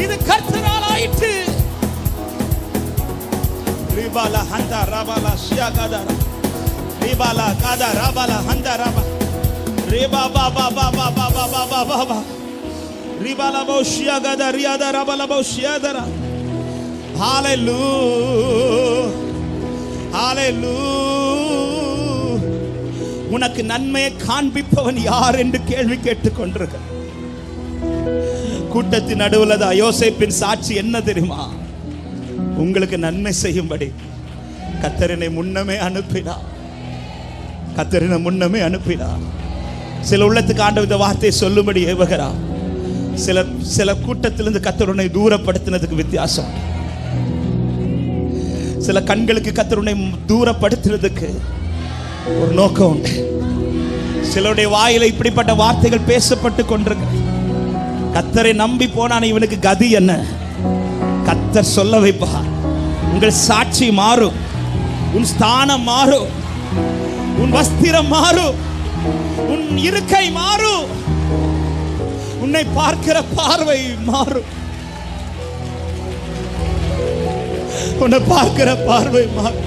இது கர்த்தரால் ஆயிற்று ரிபாலா ஹந்தா ரபாலா ஷியாகதா ரிபாலா கதா ரபாலா ஹந்தா ரபா ரிபா பா பா பா பா பா பா பா பா பா ரிபாலா போ ஷியாகதா ரியாதா ரபாலா போ ஷியாதா உனக்கு நன்மையை காண்பிப்பவன் யார் என்று கேள்வி கேட்டுக் கொண்டிருக்க கூட்டத்தின் நடுவில் யோசேப்பின் சாட்சி என்ன தெரியுமா? உங்களுக்கு நன்மை செய்யும்படி கர்த்தர் என்னை முன்னமே அனுப்பினார். கர்த்தர் முன்னமே அனுப்பினார். சில உள்ளத்துக்கு ஆண்டவர் இந்த வார்த்தையை சொல்லும்படி ஏவுகிறார். சில கூட்டத்திலிருந்து கர்த்தர் உன்னை தூரப்படுத்தினதுக்கு வித்தியாசம். சில கண்களுக்கு கர்த்தர் உன்னை தூரப்படுத்துறதுக்கு ஒரு நோக்கம் உண்டு. சிலருடைய வாயில இப்படிப்பட்ட வார்த்தைகள் பேசப்பட்டு கொண்டிருக்க, கர்த்தரை நம்பி போனான் இவனுக்கு கதி என்ன? கர்த்தர் சொல்ல வைப்பார். உங்கள் சாட்சி மாறும், உன் ஸ்தானம் மாறும், உன் வஸ்திரம் மாறும், உன் இருக்கை மாறும், உன்னை பார்க்கிற பார்வை மாறும், உன்னை பார்க்கிற பார்வை மாறும்.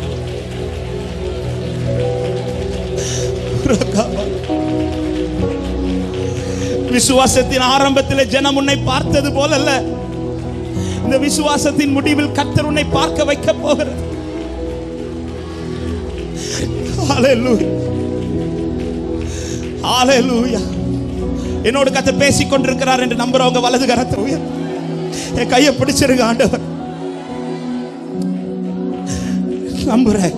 விசுவாசத்தின் ஆரம்பத்தில் ஜனம் உன்னை பார்த்தது போல அல்ல, இந்த விசுவாசத்தின் முடிவில் கர்த்தர் உன்னை பார்க்க வைக்க போகிறது. ஹல்லேலூயா, ஹல்லேலூயா. என்னோடு கர்த்தர் பேசிக் கொண்டிருக்கிறார் என்று நம்புறவங்க வலது கரத்தை உயர், என் கையை பிடிச்சிருங்க ஆண்டவர். நம்புறேன்,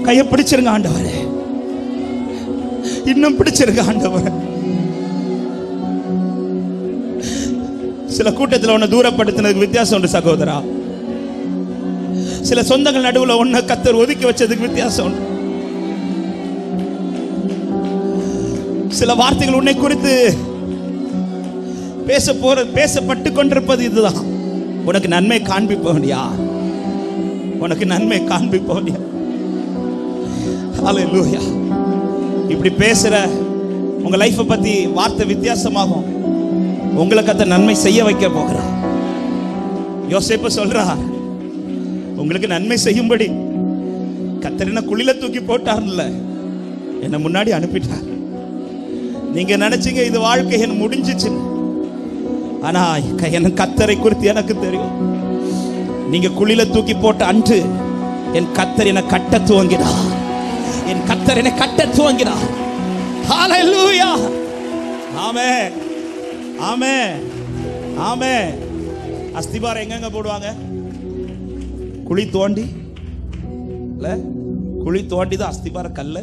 கையை பிடிச்சிருங்க ஆண்டவரே, இன்னும் பிடிச்சிருங்க ஆண்டவர். சில கூட்டத்தில் உன்னை தூரப்படுத்தினதுக்கு வித்தியாசம் உண்டு சகோதரா. சில சொந்தங்கள் நடுவில் உன்னை கர்த்தர் ஒதுக்கி வச்சதுக்கு வித்தியாசம் உண்டு. சில வார்த்தைகள் உன்னை குறித்து பேசப்பட்டு கொண்டிருப்பது இதுதான். உனக்கு நன்மை காண்பிப்பவன் யார்? உனக்கு நன்மை காண்பிப்பவன் யார்? ஹல்லேலூயா. இப்படி பேசுற உங்க லைஃபை பத்தி வார்த்தை வித்தியாசமாகும். உங்களை கர்த்தர் நன்மை செய்ய வைக்க போகிறார். யோசேப்பு சொல்றார், உங்களுக்கு நன்மை செய்யும்படி கர்த்தர் என்ன குழியில தூக்கி போட்டார்ல, என்ன முன்னாடி அனுப்பிட்டார். நீங்க நினைச்சீங்க இது வாழ்க்கை என்ன முடிஞ்சிச்சு, ஆனா என் கர்த்தரை குறித்து எனக்கு தெரியும். நீங்க குழியில தூக்கி போட்ட அன்று என் கர்த்தர் என்னை கட்ட துவங்கினார். என் கர்த்தர் என்னை கட்ட துவங்கினார். ஹல்லேலூயா. ஆமென், ஆமென், ஆமென். அஸ்திபாரம் எங்கெங்க போடுவாங்க? குழி தோண்டி இல்ல, குழி தோண்டி தான் அஸ்திபார கல்ல.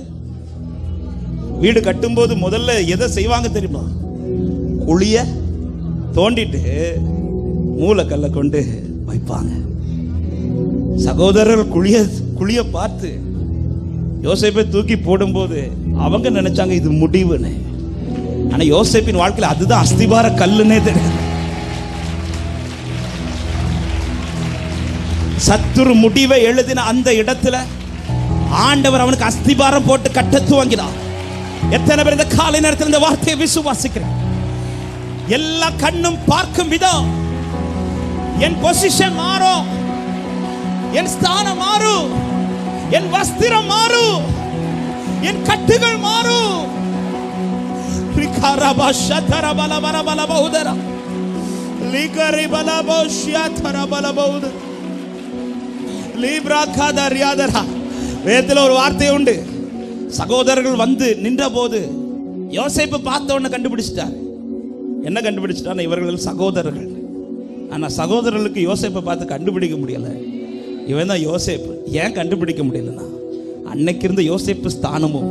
வீடு கட்டும்போது முதல்ல எதை செய்வாங்க தெரியுமா? குழிய தோண்டிட்டு மூலக்கல்ல கொண்டு வைப்பாங்க. சகோதரர்கள் குழிய பார்த்து யோசேப்பை தூக்கி போடும்போது அவங்க நினைச்சாங்க இது முடிவுன்னு. ஆனா யோசேப்பின் வாழ்க்கையில் அதுதான் அஸ்திபார கல்லுன்னே தெரியும். சத்துரு முடிவை எழுதின அந்த இடத்துல ஆண்டவர் அவனுக்கு அஸ்திபாரம் போட்டு கட்ட துவங்கினார். எத்தனை பேர் இந்த காலை நேரத்தில் இந்த வார்த்தையை விசுவாசிக்கிறேன்? எல்லா கண்ணும் பார்க்கும் விதம், என் பொசிஷன் மாறும், என் ஸ்தானம் மாறும், என் வஸ்திரம் மாறும், என் கட்டுகள் மாறும். வேதத்தில் ஒரு வார்த்தை உண்டு. சகோதரர்கள் வந்து நின்ற போது யோசேப்பு பார்த்த உடனே கண்டுபிடிச்சிட்டார். என்ன கண்டுபிடிச்சிட்டார்? இவர்கள் சகோதரர்கள். ஆனா சகோதரர்களுக்கு யோசேப்பை பார்த்து கண்டுபிடிக்க முடியல. இவன் தான் யோசேப்பு. ஏன் கண்டுபிடிக்க முடியலன்னா, அன்னைக்கு இருந்த யோசேப்பு ஸ்தானமும்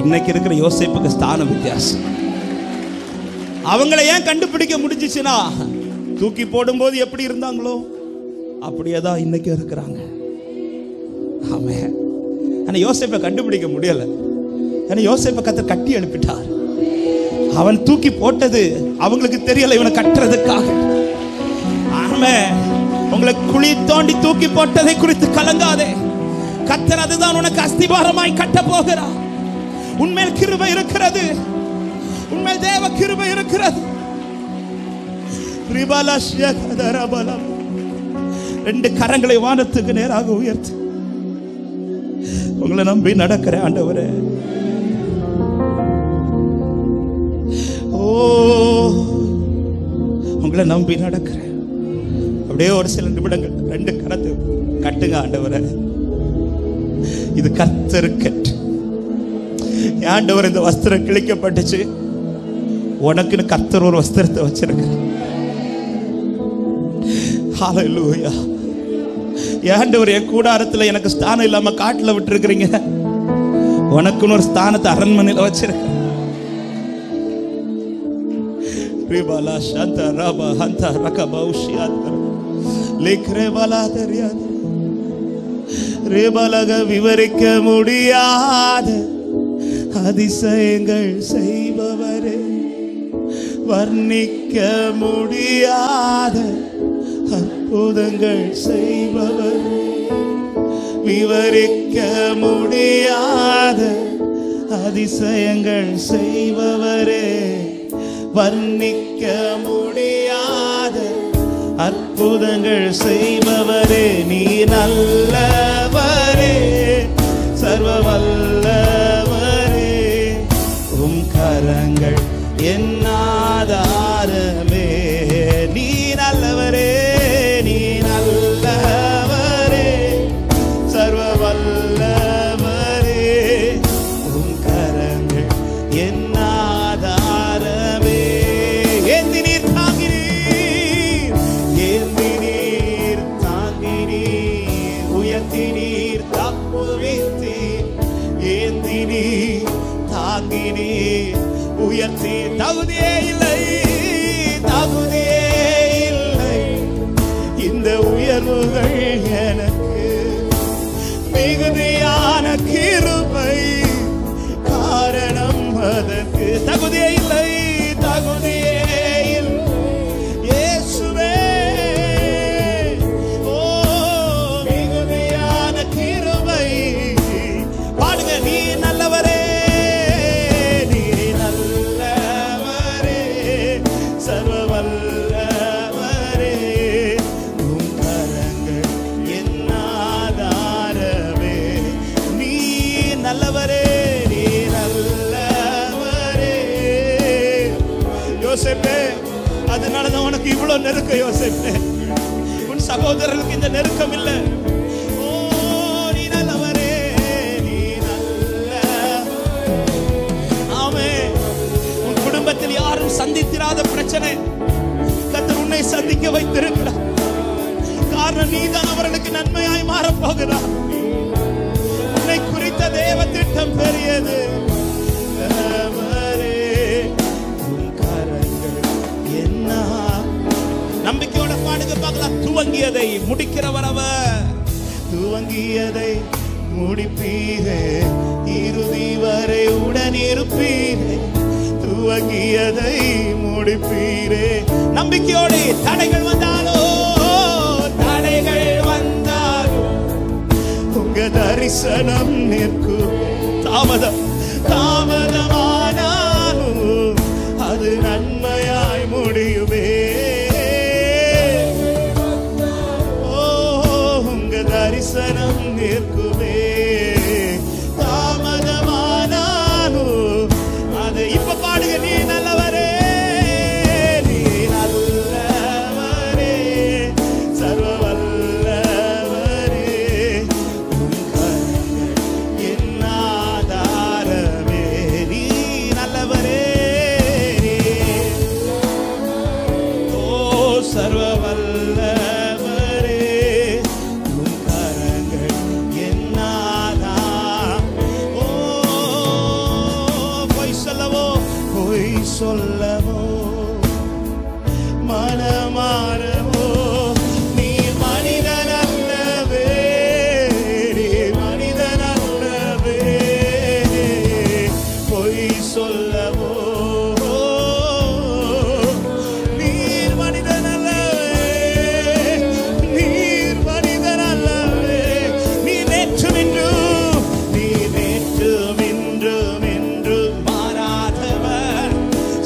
இன்னைக்கு இருக்கிற யோசேப்புக்கு ஸ்தானம் வித்தியாசம். அவங்களை ஏன் கண்டுபிடிக்க முடிஞ்சிச்சுன்னா, தூக்கி போடும்போது எப்படி இருந்தாங்களோ அப்படியே தான் இன்னைக்கு இருக்கிறாங்க. ஆமென். ஆனா யோசேப்பை கண்டுபிடிக்க முடியல. ஏன்னா யோசேப்பை கர்த்தர் கட்டி அனுப்பிட்டார். அவன் தூக்கி போட்டது அவங்களுக்கு தெரியல, இவனை கட்டுறதுக்காக. ஆமென். உங்களை குழி தோண்டி தூக்கி போட்டதை குறித்து கலங்காதே. கர்த்தர் அதுதான் உனக்கு அஸ்திபாரமாய் கட்ட போகிறார். உன்மேல் கிருபை இருக்கிறது, உன்மேல் தேவ கிருபை இருக்கிறது. ரெண்டு கரங்களை வானத்துக்கு நேராக உயர்த்து. உங்களை நம்பி நடக்கிற ஆண்டவரே, ஓ உங்களை நம்பி நடக்கிறேன். அப்படியே ஒரு சில நிமிடங்கள் ரெண்டு கரத்தை கட்டுங்க ஆண்டவரே. இது கர்த்தர் கட்டு. ஆண்டவர் இந்த வஸ்திரம் கிழிக்கப்பட்டுச்சு, உனக்குன்னு கர்த்தர் ஒரு வஸ்திரத்தை வச்சிருக்கிறார். ஹல்லேலூயா. ஆண்டவர் என் கூடாரத்தில் எனக்கு ஸ்தானம் இல்லாம காட்டில் விட்டு இருக்கிறீங்க. உனக்குன்னு ஒரு ஸ்தானத்தை அரண்மனையில் வச்சிருக்க. விவரிக்க முடியாத அதிசயங்கள் செய்பவரே, வர்ணிக்க முடியாத அற்புதங்கள் செய்பவரே, விவரிக்க முடியாத அதிசயங்கள் செய்பவரே, வர்ணிக்க முடியாத அற்புதங்கள் செய்பவரே, நீ நல்லவரே, சர்வ வல்லவரே, உம் கரங்கள் என் ஆதாரமே. நீ நல்லவரே, நீ நல்லவரே, சர்வ வல்லவரே, உம் கரங்கள் என் ஆதாரமே. ஏந்தி நீர் தாங்கினீர், ஏந்தி நீர் தாங்கினீர், உயர்த்தி நீர் தப்புவித்தீர், ஏந்தி நீர் தாங்கினீர், உயர்த்தி. தகுதியே இல்லை, தகுதியே இல்லை இந்த உயர்வுகள் எனக்கு, மிகுதியான கிருபை காரணம் அதற்கு. தகுதியே இல்லை, தகுதியே இல்லை இயேசுவே, ஓ மிகுதியான கிருபை. பாடுங்க, நீ நல்லவரே, நீ நல்லவரே, சர்வ வல்லவரே, உம் கரங்கள் என் ஆதாரமே. நீ நல்லவரே, நீ நல்லவரே. யோசேப்பே, அதனாலதான் உனக்கு இவ்வளவு நெருக்கம். யோசேப்பே, உன் சகோதரர்களுக்கு இந்த நெருக்கம் இல்லை. ஓ நீ நல்லவரே, நீ நல்ல. ஆமென். உன் குடும்பத்தில் யாரும் சந்தித்திராத பிரச்சனை கர்த்தர் உன்னை சந்திக்க வைத்திருக்கிறார். காரணம் நீதான் அவர்களுக்கு நன்மையாய் மாறப் போகிறார். உன்னை குறித்த தேவ திட்டம் பெரியது. நம்பிக்கையோட பாடுங்க பார்க்கலாம். துவங்கியதை முடிக்கிறவர் அவர், துவங்கியதை முடிப்பீரே, இறுதி வரை உடன் இருப்பீரே, துவங்கியதை முடிப்பீரே. நம்பிக்கையோடு தடைகள் வந்தாலோ, தடைகள் வந்தாலோ உங்க தரிசனம் நிற்கும். தாமதம் தாமதமானாலும் அது நன்மையாய் முடியுமே. ஓ உங்க தரிசனம் நிற்குமே. தாமதமானாலும் அது. இப்ப பாடுங்க, நீ நல்லவரே, நீ நல்லவரே, சர்வ வல்லவரே, உம் கரங்கள் என் ஆதாரமே. நீ நல்லவரே, ஓ சர்வ வல்லவரே, உம் கரங்கள் என் ஆதாரம். ஓ பொய் சொல்லவோ, பொய் சொல்லவோ, மனமாறவோ, நீ மனிதன் அல்லவே, நீ மனிதன் அல்லவே. பொய் சொல்லவோ, நீர் மனிதன் அல்லவே, நீர் மனிதன் அல்லவே. நீ நேற்றும் இன்றும், நீ நேற்றும் இன்றும் என்றும் மாறாதவர்.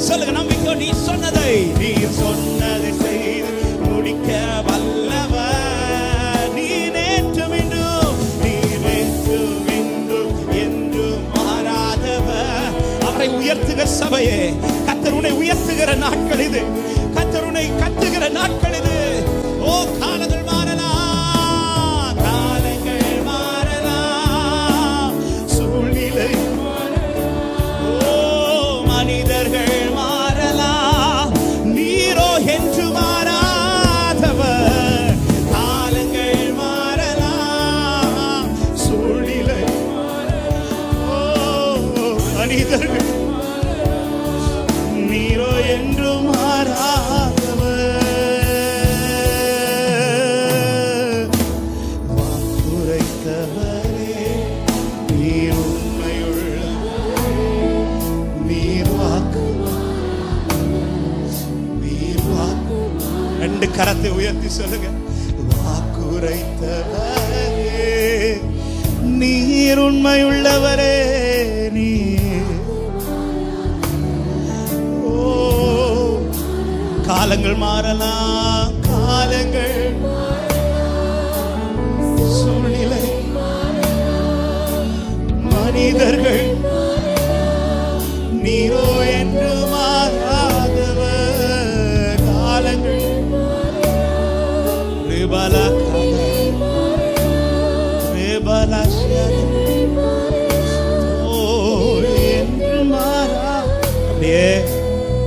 சொல்லுங்க நம்பிக்கை, நீ சொன்னதை, நீ சொன்னதை செய்து முடிக்க வல்லவர். நீ நேற்றும் இன்றும், நீ நேற்றும் இன்றும் என்றும் மாறாதவர். அவரை உயர்த்துக சபையே. கர்த்தர் உன்னை உயர்த்துகிற நாட்கள் இது. கர்த்தர் உன்னை கட்டுகிற நாட்கள் இது. ஓ காலங்கள் மாறலாம், காலங்கள் மாறலாம், சூழ்நிலை, ஓ மனிதர்கள் மாறலாம், நீரோ என்று மாறாதவர். காலங்கள் மாறலாம், சூழ்நிலை, ஓ மனிதர்கள் நீரோ என்று மாறாதவர். வாக்குரைத்தவரே நீர் உண்மையுள்ள, நீர் வாக்கு. ரெண்டு கரத்தை உயர்த்தி சொல்லுங்க. வாக்குரைத்தவரே நீர் உண்மையுள்ளவரே. நீர் காலங்கள் மாறலாம், காலங்கள் சூழ்நிலை மனிதர்கள் நீரோ என்று மாறாதவர். காலங்கள் என்று மாறா. அப்படியே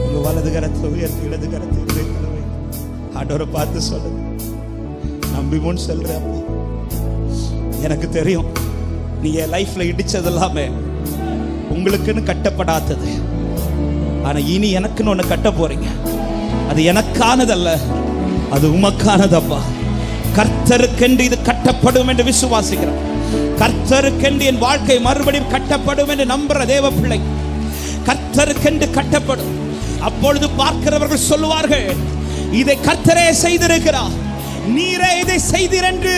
உங்க வலது கரத்தை உயர்த்தி இடது கரத்தை ஆண்டவரை பார்த்து சொல்லுங்க. நம்பி முன் செல்ற எனக்கு தெரியும் நீ என் லைஃப்ல இடிச்சது எல்லாமே உங்களுக்குன்னு கட்டப்படாதது. ஆனா இனி எனக்குன்னு ஒண்ணு கட்ட போறீங்க. அது எனக்கானதல்ல, அது உமக்கானதப்பா. கர்த்தருக்கென்று இது கட்டப்படும் என்று விசுவாசிக்கிறேன். கர்த்தருக்கென்று என் வாழ்க்கை மறுபடியும் கட்டப்படும் என்று நம்புற தேவ பிள்ளை. கர்த்தருக்கென்று கட்டப்படும். அப்பொழுது பார்க்கிறவர்கள் சொல்லுவார்கள், இதை கர்த்தரே செய்திருக்கிறார், நீரே இதை செய்தீர் என்று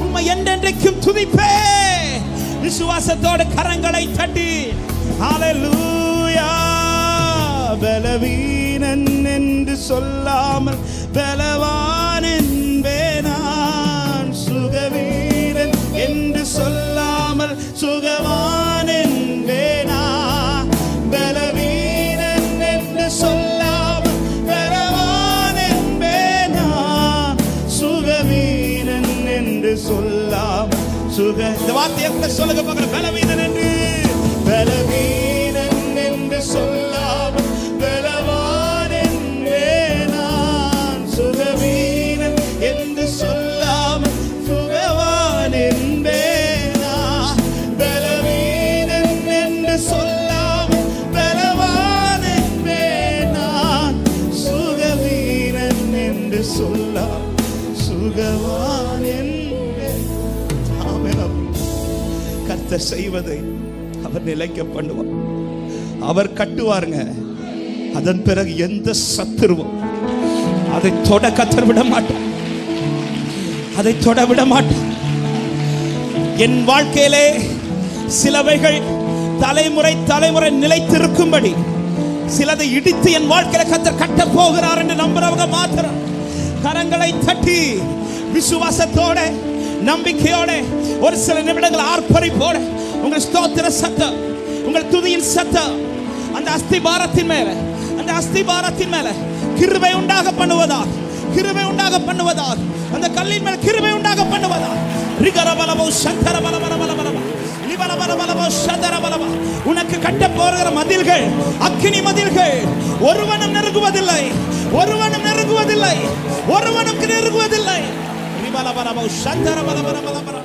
உம்மை என்றென்றைக்கும் துதிப்பே. விசுவாசத்தோடு கரங்களை தட்டி ஹல்லேலூயா. பலவீனன் என்று சொல்லாமல் பலவான் என்பேனான். சுகவீரன் என்று சொல்லாமல் சுகவான் என்பேனான். பலவீனன் என்று சொல்லாமல் பலவான் என்பேனான். சுகவீரன் என்று சொல்லாமல் சுக. இந்த வார்த்தையை சொல்லுங்க பார்க்கணும். பலவீனன் என்று, பலவீனன் என்று சொல்லாமல் பலவான் என்பேனான். சுகவீரன் என்று சொல்லாமல் சுகவான் என்பேனான். பலவீனன் என்று சொல்லாமல் பலவான் என்பேனான். சுகவீரன் என்று சொல்லாமல் சுகவான் என்பேன். கர்த்தர் செய்வதை அவர் நிலைக்க பண்ணுவார். அவர் கட்டுவாருங்க. அதன் பிறகு எந்த சத்துருவும் அதை தொட கர்த்தர் விட மாட்டார். அதை தொட விட மாட்டார். என் வாழ்க்கையிலே சிலவைகள் தலைமுறை தலைமுறை நிலைத்திருக்கும்படி சிலதை இடித்து என் வாழ்க்கையில கர்த்தர் கட்ட போகிறார் என்று நம்புறவங்க மாத்திரம் கரங்களை தட்டி விசுவாசத்தோட நம்பிக்கையோட ஒரு சில நிமிடங்கள் ஆர்ப்பரிப்போட உங்கள் ஸ்தோத்திர சத்தம், உங்கள் துதியின் சத்தம் அந்த அஸ்திபாரத்தின் மேல, அந்த அஸ்திபாரத்தின் மேல கிருபை உண்டாக பண்ணுவதாக, கிருபை உண்டாக பண்ணுவதாக, அந்த கல்லின் மேல கிருபை உண்டாக பண்ணுவதாக. ரிகரபலபோ சந்தரபலபலபலபலப லிபலபலபலபோ சந்தரபலப. உனக்கு கட்ட போகிற மதில்கள் அக்கினி மதில்கள். ஒருவனும் நெருங்குவதில்லை, ஒருவனும் நெருங்குவதில்லை, ஒருவனுக்கு நெருங்குவதில்லை. ரிபலபலபோ சந்தரபலபலபலப.